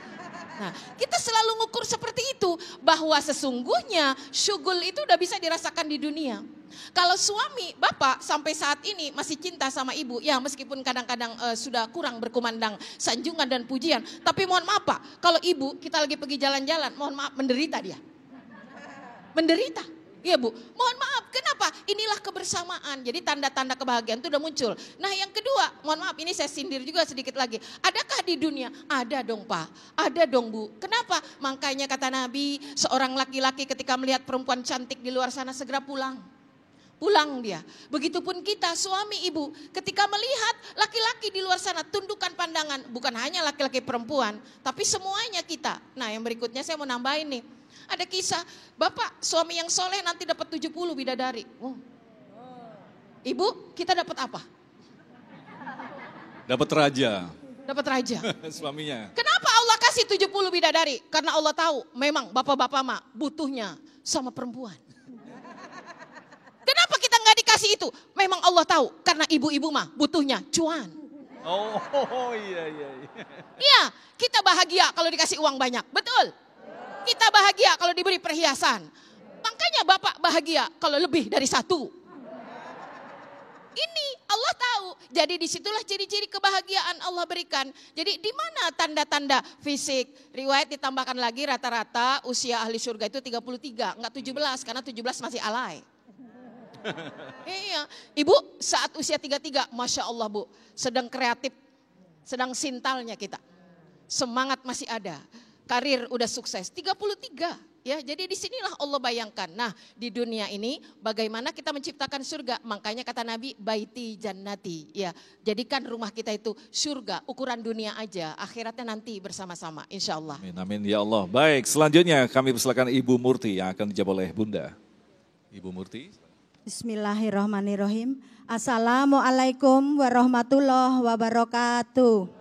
Nah, kita selalu ngukur seperti itu bahwa sesungguhnya syugul itu udah bisa dirasakan di dunia. Kalau suami, bapak sampai saat ini masih cinta sama ibu, ya meskipun kadang-kadang sudah kurang berkumandang sanjungan dan pujian. Tapi mohon maaf Pak, kalau ibu kita lagi pergi jalan-jalan, mohon maaf menderita dia. Menderita, iya Bu. Mohon maaf, kenapa? Inilah kebersamaan, jadi tanda-tanda kebahagiaan itu udah muncul. Nah yang kedua, mohon maaf ini saya sindir juga sedikit lagi. Adakah di dunia? Ada dong Pak, ada dong Bu. Kenapa? Makanya kata Nabi, seorang laki-laki ketika melihat perempuan cantik di luar sana segera pulang. Pulang dia. Begitupun kita suami ibu ketika melihat laki-laki di luar sana tundukkan pandangan. Bukan hanya laki-laki perempuan tapi semuanya kita. Nah yang berikutnya saya mau nambahin nih. Ada kisah bapak suami yang soleh nanti dapat 70 bidadari. Oh. Ibu kita dapat apa? Dapat raja. Dapat raja. Suaminya. Kenapa Allah kasih 70 bidadari? Karena Allah tahu memang bapak-bapak mah butuhnya sama perempuan. Kenapa kita nggak dikasih itu? Memang Allah tahu karena ibu-ibu mah butuhnya cuan. Oh iya. Iya, kita bahagia kalau dikasih uang banyak, betul? Kita bahagia kalau diberi perhiasan. Makanya bapak bahagia kalau lebih dari satu. Ini Allah tahu. Jadi disitulah ciri-ciri kebahagiaan Allah berikan. Jadi di mana tanda-tanda fisik? Riwayat ditambahkan lagi rata-rata usia ahli surga itu 33, enggak 17 karena 17 masih alay. Iya, ibu saat usia 33, Masya Allah Bu, sedang kreatif, sedang sintalnya kita. Semangat masih ada, karir udah sukses, 33. Ya, jadi disinilah Allah bayangkan. Nah, di dunia ini bagaimana kita menciptakan surga? Makanya kata Nabi, baiti jannati. Ya, jadikan rumah kita itu surga, ukuran dunia aja, akhiratnya nanti bersama-sama, insya Allah. Amin ya Allah. Baik, selanjutnya kami persilakan Ibu Murti yang akan dijawab oleh Bunda. Ibu Murti. Bismillahirrahmanirrahim. Assalamualaikum warahmatullahi wabarakatuh.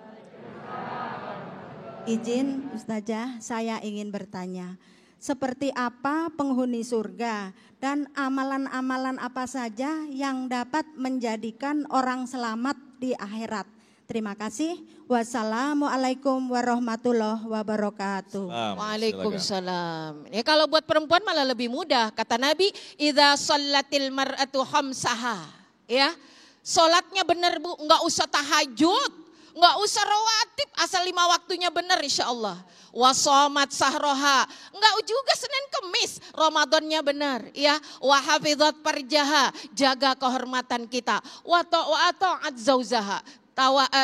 Izin Ustazah, saya ingin bertanya. Seperti apa penghuni surga dan amalan-amalan apa saja yang dapat menjadikan orang selamat di akhirat? Terima kasih. Wassalamualaikum warahmatullahi wabarakatuh. Waalaikumsalam. Ya kalau buat perempuan malah lebih mudah. Kata Nabi, idza shallatil mar'atu khamsaha. Ya. Salatnya benar Bu, enggak usah tahajud, enggak usah rawatib, asal 5 waktunya benar insyaallah. Wa shamat sahroha, enggak juga Senin Kemis, Ramadannya benar ya. Wa hafizat farjaha, jaga kehormatan kita. Wa ta'at zaujaha,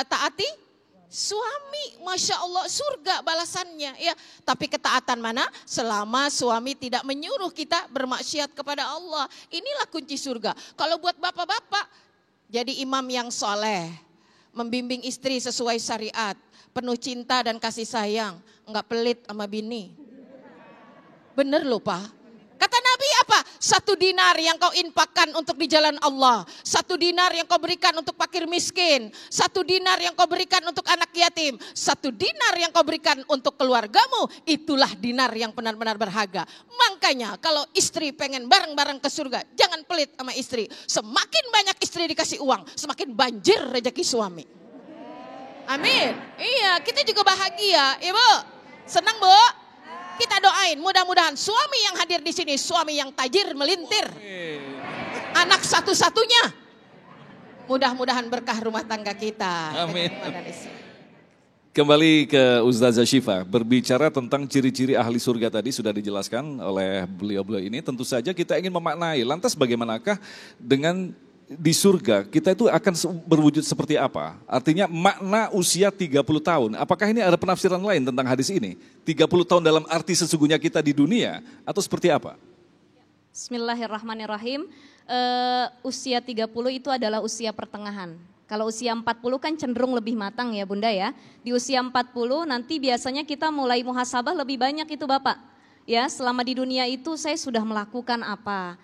taati suami, Masya Allah surga balasannya ya. Tapi ketaatan mana? Selama suami tidak menyuruh kita bermaksiat kepada Allah. Inilah kunci surga. Kalau buat bapak-bapak, jadi imam yang soleh, membimbing istri sesuai syariat, penuh cinta dan kasih sayang, enggak pelit sama bini. Bener loh Pak. Kata Nabi apa? 1 dinar yang kau infakkan untuk di jalan Allah. 1 dinar yang kau berikan untuk fakir miskin. 1 dinar yang kau berikan untuk anak yatim. 1 dinar yang kau berikan untuk keluargamu. Itulah dinar yang benar-benar berharga. Makanya kalau istri pengen bareng-bareng ke surga, jangan pelit sama istri. Semakin banyak istri dikasih uang, semakin banjir rezeki suami. Amin. Iya, kita juga bahagia. Ibu, senang Bu? Kita doain mudah-mudahan suami yang hadir di sini suami yang tajir melintir. Anak satu-satunya. Mudah-mudahan berkah rumah tangga kita. Amin. Kembali ke Ustazah Syifa, berbicara tentang ciri-ciri ahli surga tadi sudah dijelaskan oleh beliau-beliau ini. Tentu saja kita ingin memaknai, lantas bagaimanakah dengan di surga kita itu akan berwujud seperti apa? Artinya makna usia 30 tahun. Apakah ini ada penafsiran lain tentang hadis ini? 30 tahun dalam arti sesungguhnya kita di dunia atau seperti apa? Bismillahirrahmanirrahim. Usia 30 itu adalah usia pertengahan. Kalau usia 40 kan cenderung lebih matang ya Bunda ya. Di usia 40 nanti biasanya kita mulai muhasabah lebih banyak itu Bapak. Ya, selama di dunia itu saya sudah melakukan apa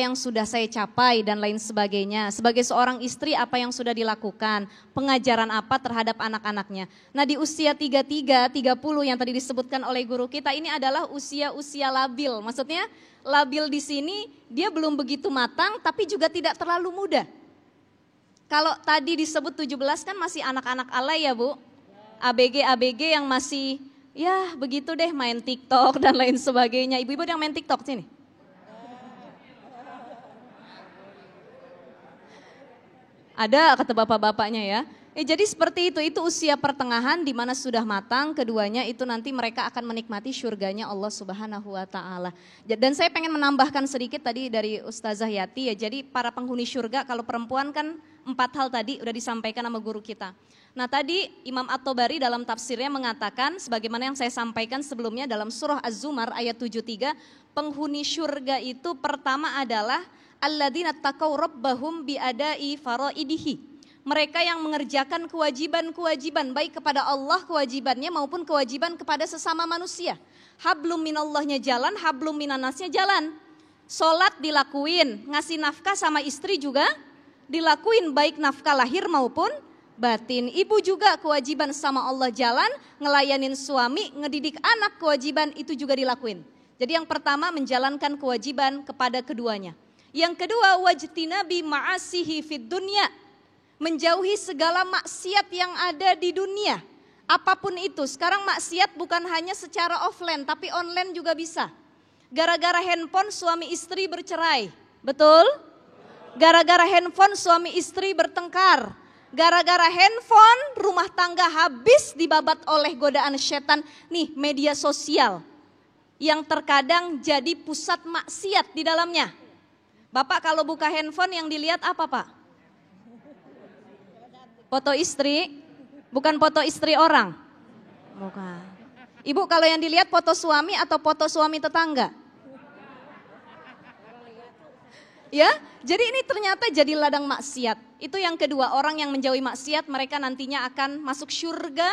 yang sudah saya capai dan lain sebagainya. Sebagai seorang istri apa yang sudah dilakukan, pengajaran apa terhadap anak-anaknya. Nah di usia 33, 30 yang tadi disebutkan oleh guru kita ini adalah usia-usia labil. Maksudnya labil di sini dia belum begitu matang tapi juga tidak terlalu muda. Kalau tadi disebut 17 kan masih anak-anak alay ya Bu. ABG yang masih ya begitu deh main TikTok dan lain sebagainya. Ibu-ibu yang main TikTok sini. Ada kata bapak-bapaknya ya. Jadi seperti itu usia pertengahan di mana sudah matang, keduanya itu nanti mereka akan menikmati syurganya Allah Subhanahu wa taala. Dan saya pengen menambahkan sedikit tadi dari Ustazah Yati ya. Jadi para penghuni syurga kalau perempuan kan 4 hal tadi udah disampaikan sama guru kita. Nah tadi Imam At-Tabari dalam tafsirnya mengatakan sebagaimana yang saya sampaikan sebelumnya dalam surah Az-Zumar ayat 73, penghuni syurga itu pertama adalah alladzina taqaw rabbahum biadai faraidihi. Mereka yang mengerjakan kewajiban-kewajiban baik kepada Allah kewajibannya maupun kewajiban kepada sesama manusia. Hablum minallahnya jalan, hablum minannasnya jalan. Salat dilakuin, ngasih nafkah sama istri juga dilakuin baik nafkah lahir maupun batin. Ibu juga kewajiban sama Allah jalan, ngelayanin suami, ngedidik anak, kewajiban itu juga dilakuin. Jadi yang pertama menjalankan kewajiban kepada keduanya. Yang kedua wajtinabi ma'asihi fid dunya, menjauhi segala maksiat yang ada di dunia. Apapun itu, sekarang maksiat bukan hanya secara offline tapi online juga bisa. Gara-gara handphone suami istri bercerai, betul? Gara-gara handphone suami istri bertengkar. Gara-gara handphone rumah tangga habis dibabat oleh godaan setan. Nih media sosial yang terkadang jadi pusat maksiat di dalamnya. Bapak kalau buka handphone yang dilihat apa Pak? Foto istri, bukan foto istri orang. Bukan. Ibu kalau yang dilihat foto suami atau foto suami tetangga? Ya, jadi ini ternyata jadi ladang maksiat. Itu yang kedua, orang yang menjauhi maksiat mereka nantinya akan masuk surga,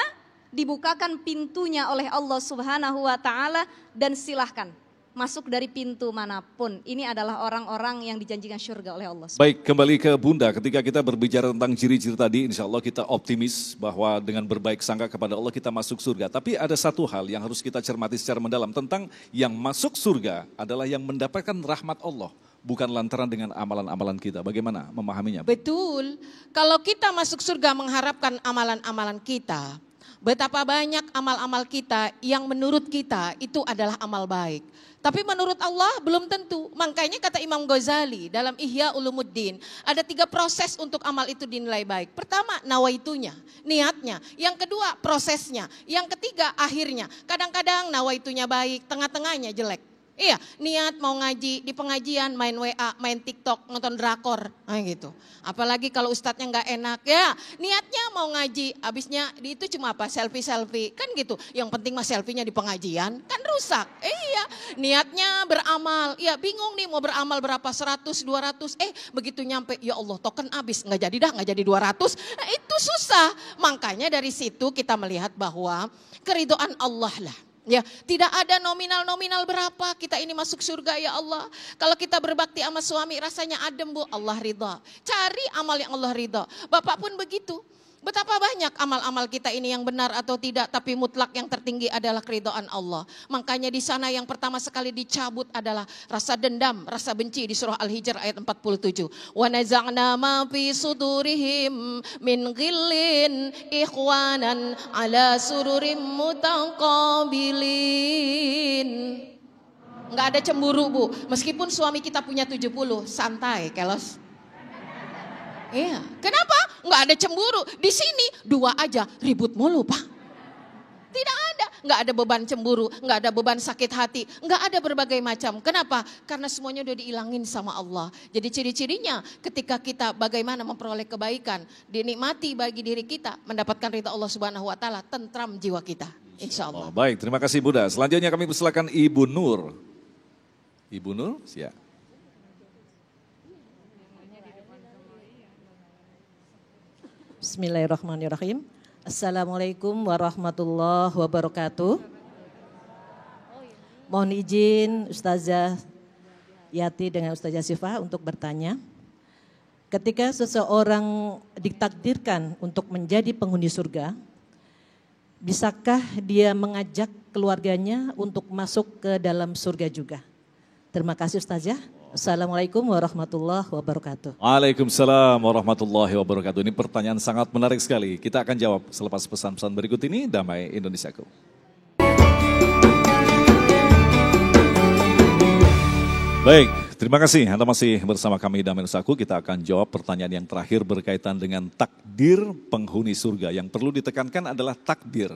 dibukakan pintunya oleh Allah Subhanahu wa taala dan silahkan masuk dari pintu manapun. Ini adalah orang-orang yang dijanjikan surga oleh Allah. Baik, kembali ke Bunda. Ketika kita berbicara tentang ciri-ciri tadi, insya Allah kita optimis bahwa dengan berbaik sangka kepada Allah kita masuk surga. Tapi ada satu hal yang harus kita cermati secara mendalam tentang yang masuk surga adalah yang mendapatkan rahmat Allah. Bukan lantaran dengan amalan-amalan kita. Bagaimana memahaminya? Betul. Kalau kita masuk surga mengharapkan amalan-amalan kita, betapa banyak amal-amal kita yang menurut kita itu adalah amal baik. Tapi menurut Allah belum tentu. Makanya kata Imam Ghazali dalam Ihya Ulumuddin, ada 3 proses untuk amal itu dinilai baik. Pertama, nawaitunya, niatnya. Yang kedua, prosesnya. Yang ketiga, akhirnya. Kadang-kadang nawaitunya baik, tengah-tengahnya jelek. Iya, niat mau ngaji, di pengajian main WA, main TikTok, nonton drakor, gitu. Apalagi kalau ustadznya nggak enak, ya niatnya mau ngaji, abisnya itu cuma apa, selfie-selfie, kan gitu. Yang penting mah selfie-nya di pengajian, kan rusak. Iya, niatnya beramal, ya bingung nih mau beramal berapa, 100, 200, begitu nyampe, ya Allah token abis, nggak jadi dah, nggak jadi 200, nah itu susah. Makanya dari situ kita melihat bahwa keridhaan Allah lah. Ya, tidak ada nominal-nominal berapa kita ini masuk surga ya Allah. Kalau kita berbakti sama suami rasanya adem Bu, Allah ridha. Cari amal yang Allah ridha. Bapak pun begitu. Betapa banyak amal-amal kita ini yang benar atau tidak, tapi mutlak yang tertinggi adalah keridhaan Allah. Makanya di sana yang pertama sekali dicabut adalah rasa dendam, rasa benci di surah Al-Hijr ayat 47. Wa naza'na ma fi sudurihim min ghillin ikhwanan ala sururim mutaqabilin. Enggak ada cemburu Bu, meskipun suami kita punya 70, santai kelos. Iya, kenapa? Nggak ada cemburu. Di sini 2 aja ribut mulu Pak. Tidak ada, nggak ada beban cemburu, nggak ada beban sakit hati, nggak ada berbagai macam. Kenapa? Karena semuanya udah dihilangin sama Allah. Jadi ciri-cirinya ketika kita bagaimana memperoleh kebaikan, dinikmati bagi diri kita, mendapatkan ridha Allah Subhanahu Wa Taala, tentram jiwa kita. Insya Allah. Baik, terima kasih Bunda. Selanjutnya kami persilakan Ibu Nur. Ibu Nur, siap. Bismillahirrahmanirrahim. Assalamualaikum warahmatullahi wabarakatuh. Mohon izin Ustazah Yati dengan Ustazah Syifa untuk bertanya. Ketika seseorang ditakdirkan untuk menjadi penghuni surga, bisakah dia mengajak keluarganya untuk masuk ke dalam surga juga? Terima kasih Ustazah. Assalamualaikum warahmatullahi wabarakatuh. Waalaikumsalam warahmatullahi wabarakatuh. Ini pertanyaan sangat menarik sekali. Kita akan jawab selepas pesan-pesan berikut ini. Damai Indonesiaku. Baik, terima kasih. Anda masih bersama kami Damai Indonesiaku. Kita akan jawab pertanyaan yang terakhir berkaitan dengan takdir penghuni surga. Yang perlu ditekankan adalah takdir.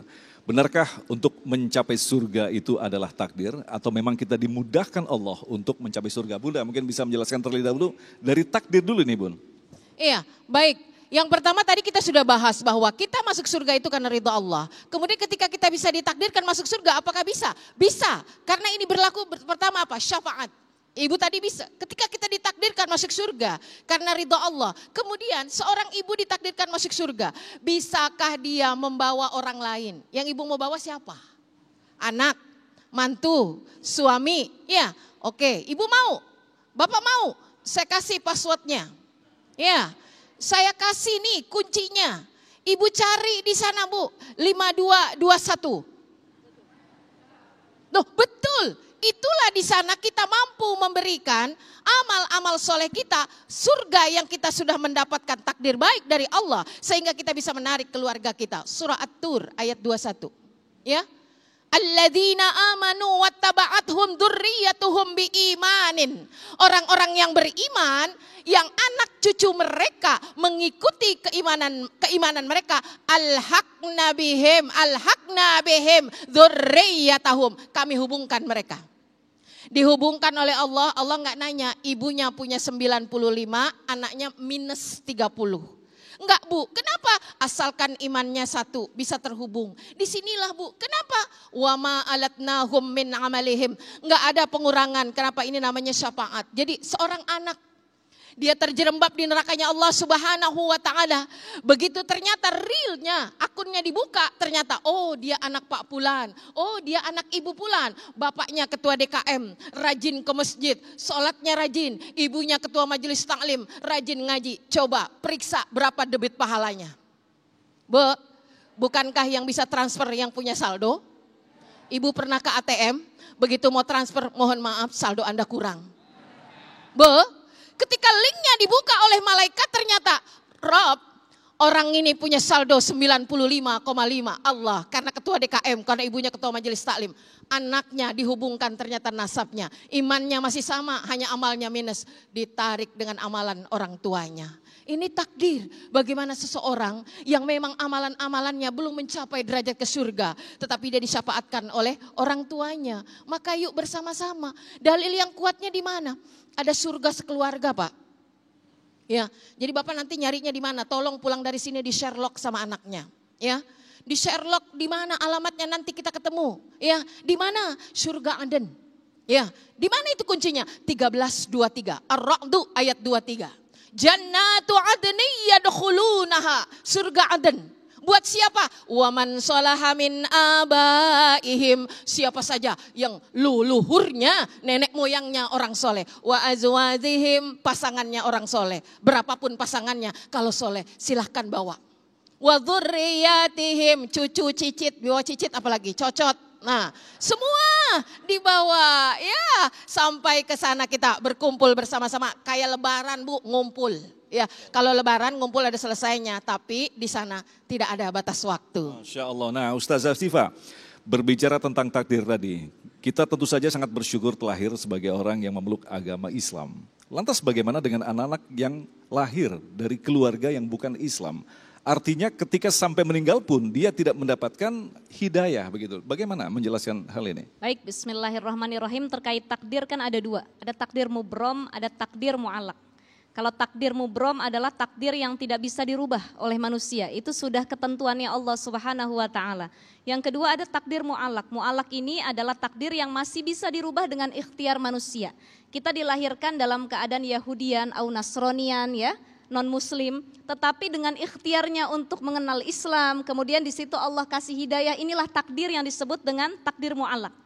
Benarkah untuk mencapai surga itu adalah takdir atau memang kita dimudahkan Allah untuk mencapai surga? Bunda mungkin bisa menjelaskan terlebih dahulu dari takdir dulu nih Bun. Iya, baik. Yang pertama tadi kita sudah bahas bahwa kita masuk surga itu karena ridha Allah. Kemudian ketika kita bisa ditakdirkan masuk surga, apakah bisa? Bisa, karena ini berlaku pertama apa? Syafaat. Ibu tadi bisa, ketika kita ditakdirkan masuk surga karena ridha Allah. Kemudian seorang ibu ditakdirkan masuk surga, bisakah dia membawa orang lain? Yang ibu mau bawa siapa? Anak, mantu, suami, ya oke. Ibu mau, bapak mau, saya kasih passwordnya. Ya, saya kasih nih kuncinya. Ibu cari di sana Bu, 5221. Loh betul, itulah di sana kita mampu memberikan amal-amal soleh kita, surga yang kita sudah mendapatkan takdir baik dari Allah. Sehingga kita bisa menarik keluarga kita. Surah At-Tur ayat 21. Ya. Alladzina amanu wattaba'athum dzurriyyatuhum biimanin. Orang-orang yang beriman, yang anak cucu mereka mengikuti keimanan mereka, alhaqna bihim dzurriyyatahum. Kami hubungkan mereka. Dihubungkan oleh Allah, Allah nggak nanya ibunya punya 95, anaknya minus 30. Enggak Bu, kenapa? Asalkan imannya satu, bisa terhubung. Disinilah Bu, kenapa? Wa ma alatnahum min amalihim. Enggak ada pengurangan, kenapa ini namanya syafaat. Jadi seorang anak, dia terjerembab di nerakanya Allah Subhanahu wa ta'ala. Begitu ternyata realnya, akunnya dibuka, ternyata oh dia anak Pak Pulan, oh dia anak Ibu Pulan. Bapaknya ketua DKM, rajin ke masjid, sholatnya rajin. Ibunya ketua majelis taklim, rajin ngaji. Coba periksa berapa debit pahalanya. Bukankah yang bisa transfer yang punya saldo? Ibu pernah ke ATM, begitu mau transfer, mohon maaf saldo Anda kurang. Ketika linknya dibuka oleh malaikat ternyata Rob, orang ini punya saldo 95,5 Allah karena ketua DKM, karena ibunya ketua majelis taklim. Anaknya dihubungkan ternyata nasabnya, imannya masih sama, hanya amalnya minus, ditarik dengan amalan orang tuanya. Ini takdir bagaimana seseorang yang memang amalan-amalannya belum mencapai derajat ke surga, tetapi dia disyafaatkan oleh orang tuanya. Maka yuk bersama-sama. Dalil yang kuatnya di mana? Ada surga sekeluarga Pak. Ya, jadi Bapak nanti nyarinya di mana? Tolong pulang dari sini di Sherlock sama anaknya. Ya, di Sherlock di mana alamatnya nanti kita ketemu. Ya, di mana? Surga Aden. Ya, di mana itu kuncinya? 13:23. Ar-Ra'd ayat 23. Jannatu adni yadkhulunaha. Surga Aden. Buat siapa? Waman sholaha min abaihim. Siapa saja yang leluhurnya, nenek moyangnya orang soleh. Wa azwajihim, pasangannya orang soleh. Berapapun pasangannya, kalau soleh silahkan bawa. Wa dzurriyyatihim, cucu cicit, bawa cicit apalagi, cocot. Nah, semua dibawa ya sampai ke sana kita berkumpul bersama-sama kayak lebaran Bu, ngumpul. Ya, kalau lebaran ngumpul ada selesainya, tapi di sana tidak ada batas waktu. Masya Allah. Nah, Ustazah Syifa, berbicara tentang takdir tadi, kita tentu saja sangat bersyukur terlahir sebagai orang yang memeluk agama Islam. Lantas bagaimana dengan anak-anak yang lahir dari keluarga yang bukan Islam? Artinya ketika sampai meninggal pun dia tidak mendapatkan hidayah begitu. Bagaimana menjelaskan hal ini? Baik, bismillahirrahmanirrahim. Terkait takdir kan ada dua. Ada takdir mubrom, ada takdir mu'allaq. Kalau takdir mubrom adalah takdir yang tidak bisa dirubah oleh manusia. Itu sudah ketentuannya Allah Subhanahu wa ta'ala. Yang kedua ada takdir mu'allaq. Mu'allaq ini adalah takdir yang masih bisa dirubah dengan ikhtiar manusia. Kita dilahirkan dalam keadaan Yahudian atau Nasronian ya, non-muslim, tetapi dengan ikhtiarnya untuk mengenal Islam, kemudian di situ Allah kasih hidayah, inilah takdir yang disebut dengan takdir mu'allaq.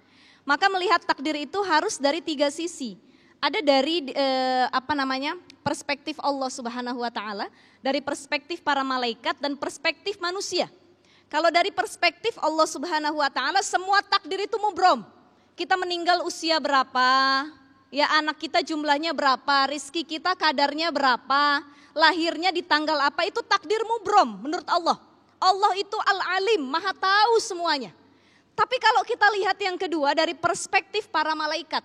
Maka melihat takdir itu harus dari tiga sisi. Ada dari perspektif Allah Subhanahu wa ta'ala, dari perspektif para malaikat dan perspektif manusia. Kalau dari perspektif Allah Subhanahu wa ta'ala, semua takdir itu mubrom. Kita meninggal usia berapa, ya anak kita jumlahnya berapa, rizki kita kadarnya berapa, lahirnya di tanggal apa, itu takdir mubrom menurut Allah. Allah itu al-alim, maha tahu semuanya. Tapi kalau kita lihat yang kedua dari perspektif para malaikat.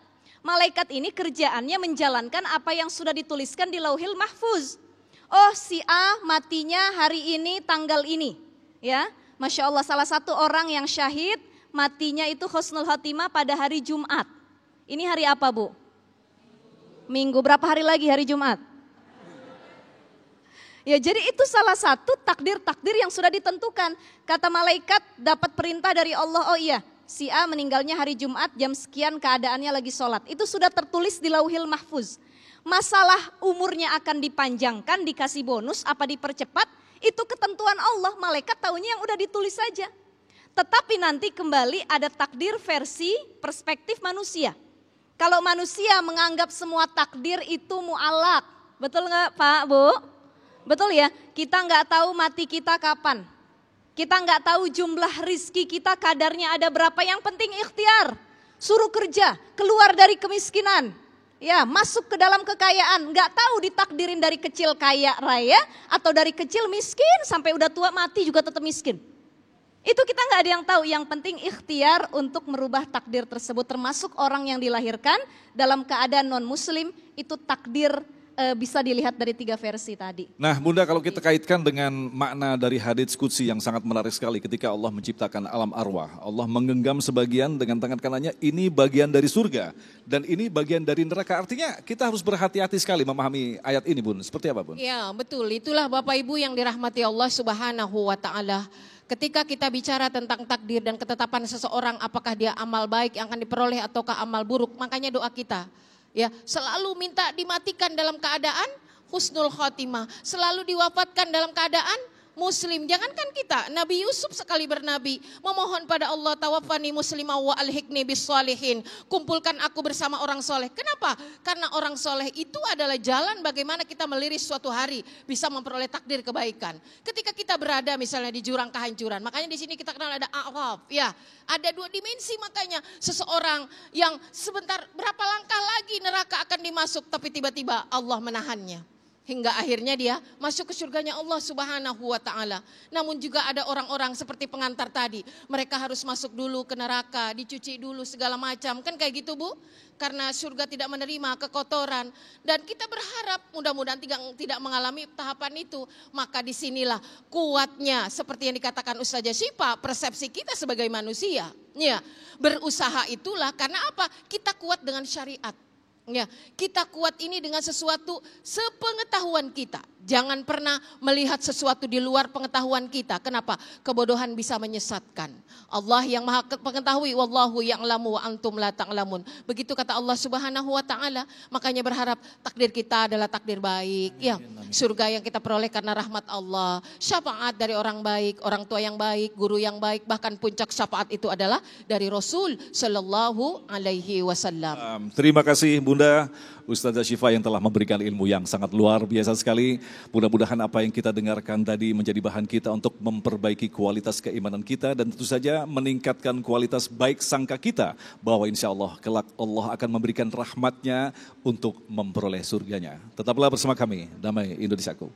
Malaikat ini kerjaannya menjalankan apa yang sudah dituliskan di Lauhil Mahfuz. Oh si A matinya hari ini tanggal ini. Ya, Masya Allah salah satu orang yang syahid matinya itu husnul khotimah pada hari Jumat. Ini hari apa Bu? Minggu, berapa hari lagi hari Jumat? Ya jadi itu salah satu takdir-takdir yang sudah ditentukan. Kata malaikat dapat perintah dari Allah, oh iya si A meninggalnya hari Jumat jam sekian keadaannya lagi sholat. Itu sudah tertulis di Lauhil Mahfuz. Masalah umurnya akan dipanjangkan, dikasih bonus, apa dipercepat, itu ketentuan Allah. Malaikat tahunya yang udah ditulis saja. Tetapi nanti kembali ada takdir versi perspektif manusia. Kalau manusia menganggap semua takdir itu mu'allaq. Betul nggak Pak, Bu? Betul ya, kita nggak tahu mati kita kapan. Kita nggak tahu jumlah rizki kita kadarnya ada berapa. Yang penting ikhtiar, suruh kerja, keluar dari kemiskinan. Ya, masuk ke dalam kekayaan. Nggak tahu ditakdirin dari kecil kaya raya atau dari kecil miskin sampai udah tua mati juga tetap miskin. Itu kita nggak ada yang tahu. Yang penting ikhtiar untuk merubah takdir tersebut. Termasuk orang yang dilahirkan dalam keadaan non muslim itu takdir bisa dilihat dari 3 versi tadi. Nah Bunda, kalau kita kaitkan dengan makna dari hadits qudsi yang sangat menarik sekali ketika Allah menciptakan alam arwah. Allah menggenggam sebagian dengan tangan kanannya, ini bagian dari surga dan ini bagian dari neraka. Artinya kita harus berhati-hati sekali memahami ayat ini Bun. Seperti apa Bun? Ya betul, itulah Bapak Ibu yang dirahmati Allah Subhanahu wa Ta'ala. Ketika kita bicara tentang takdir dan ketetapan seseorang, apakah dia amal baik yang akan diperoleh ataukah amal buruk, makanya doa kita ya selalu minta dimatikan dalam keadaan husnul khotimah, selalu diwafatkan dalam keadaan muslim. Jangankan kita, Nabi Yusuf sekali bernabi memohon pada Allah, tawaffani muslimah wa alhiqni bis sholihin, kumpulkan aku bersama orang soleh. Kenapa? Karena orang soleh itu adalah jalan bagaimana kita meliris suatu hari bisa memperoleh takdir kebaikan. Ketika kita berada misalnya di jurang kehancuran, makanya di sini kita kenal ada a'raf, ya ada 2 dimensi. Makanya seseorang yang sebentar berapa langkah lagi neraka akan dimasuk, tapi tiba-tiba Allah menahannya. Hingga akhirnya dia masuk ke surganya Allah Subhanahu wa Ta'ala. Namun juga ada orang-orang seperti pengantar tadi. Mereka harus masuk dulu ke neraka, dicuci dulu segala macam. Kan kayak gitu Bu? Karena surga tidak menerima kekotoran. Dan kita berharap mudah-mudahan tidak mengalami tahapan itu. Maka disinilah kuatnya seperti yang dikatakan Ustazah Syifa, persepsi kita sebagai manusia. Ya, berusaha itulah karena apa? Kita kuat dengan syariat. Ya, kita kuat ini dengan sesuatu sepengetahuan kita. Jangan pernah melihat sesuatu di luar pengetahuan kita. Kenapa? Kebodohan bisa menyesatkan. Allah yang maha pengetahui, wallahu ya'lamu wa antum la ta'lamun. Begitu kata Allah Subhanahu wa Ta'ala. Makanya berharap takdir kita adalah takdir baik. Ya, surga yang kita peroleh karena rahmat Allah. Syafaat dari orang baik, orang tua yang baik, guru yang baik. Bahkan puncak syafaat itu adalah dari Rasul Sallallahu Alaihi Wasallam. Terima kasih Bunda Ustazah Syifa yang telah memberikan ilmu yang sangat luar biasa sekali. Mudah-mudahan apa yang kita dengarkan tadi menjadi bahan kita untuk memperbaiki kualitas keimanan kita dan tentu saja meningkatkan kualitas baik sangka kita bahwa insya Allah kelak Allah akan memberikan rahmatnya untuk memperoleh surganya. Tetaplah bersama kami, Damai Indonesiaku.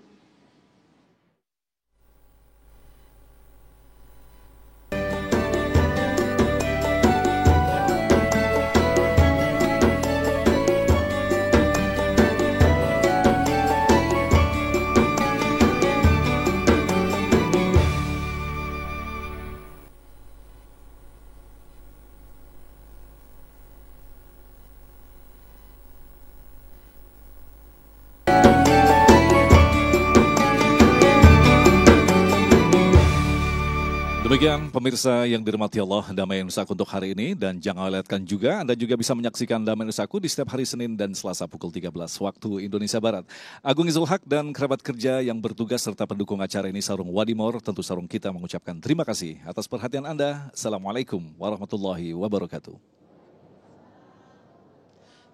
Demikian pemirsa yang dirahmati Allah, Damai Indonesiaku untuk hari ini. Dan jangan lewatkan juga, Anda juga bisa menyaksikan Damai Indonesiaku di setiap hari Senin dan Selasa pukul 13 waktu Indonesia Barat. Agung Izul Haq dan kerabat kerja yang bertugas serta pendukung acara ini Sarung Wadimor, tentu Sarung kita mengucapkan terima kasih atas perhatian Anda. Assalamualaikum warahmatullahi wabarakatuh.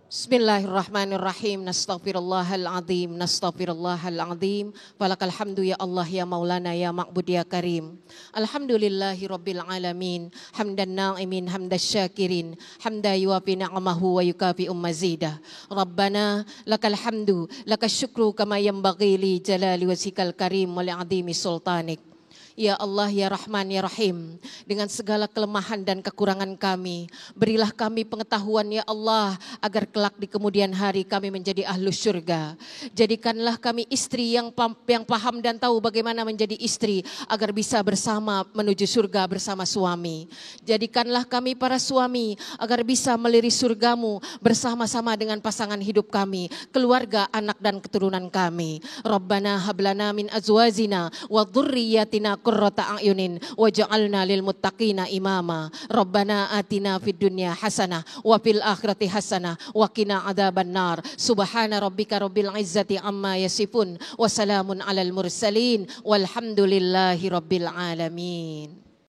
Bismillahirrahmanirrahim. Nastaghfirullahaladzim, nastaghfirullahaladzim. Falakal hamdu ya Allah ya Maulana ya Ma'bud ya Karim. Alhamdulillahi rabbil alamin. Hamdan na'imin hamdas syakirin. Hamda yuafi ni'amahu wa yukafi mazidah. Rabbana lakal hamdu lakal syukru kama yanbaghi li jalali wajhikal karim wa li'azimi sultanik. Ya Allah, ya Rahman, ya Rahim, dengan segala kelemahan dan kekurangan kami, berilah kami pengetahuan ya Allah, agar kelak di kemudian hari kami menjadi ahlus syurga. Jadikanlah kami istri yang paham dan tahu bagaimana menjadi istri, agar bisa bersama menuju surga bersama suami. Jadikanlah kami para suami, agar bisa meliris surgamu bersama-sama dengan pasangan hidup kami, keluarga, anak dan keturunan kami. Rabbana hablana min azwajina wa dhurriyyatina qurrata a'yunin waj'alna lil muttaqina imama. Rabbana atina fid dunya hasanah wa fil akhirati hasanah wa qina adzabannar. Subhana rabbika rabbil izzati amma yasifun wa salamun alal mursalin walhamdulillahi rabbil alamin.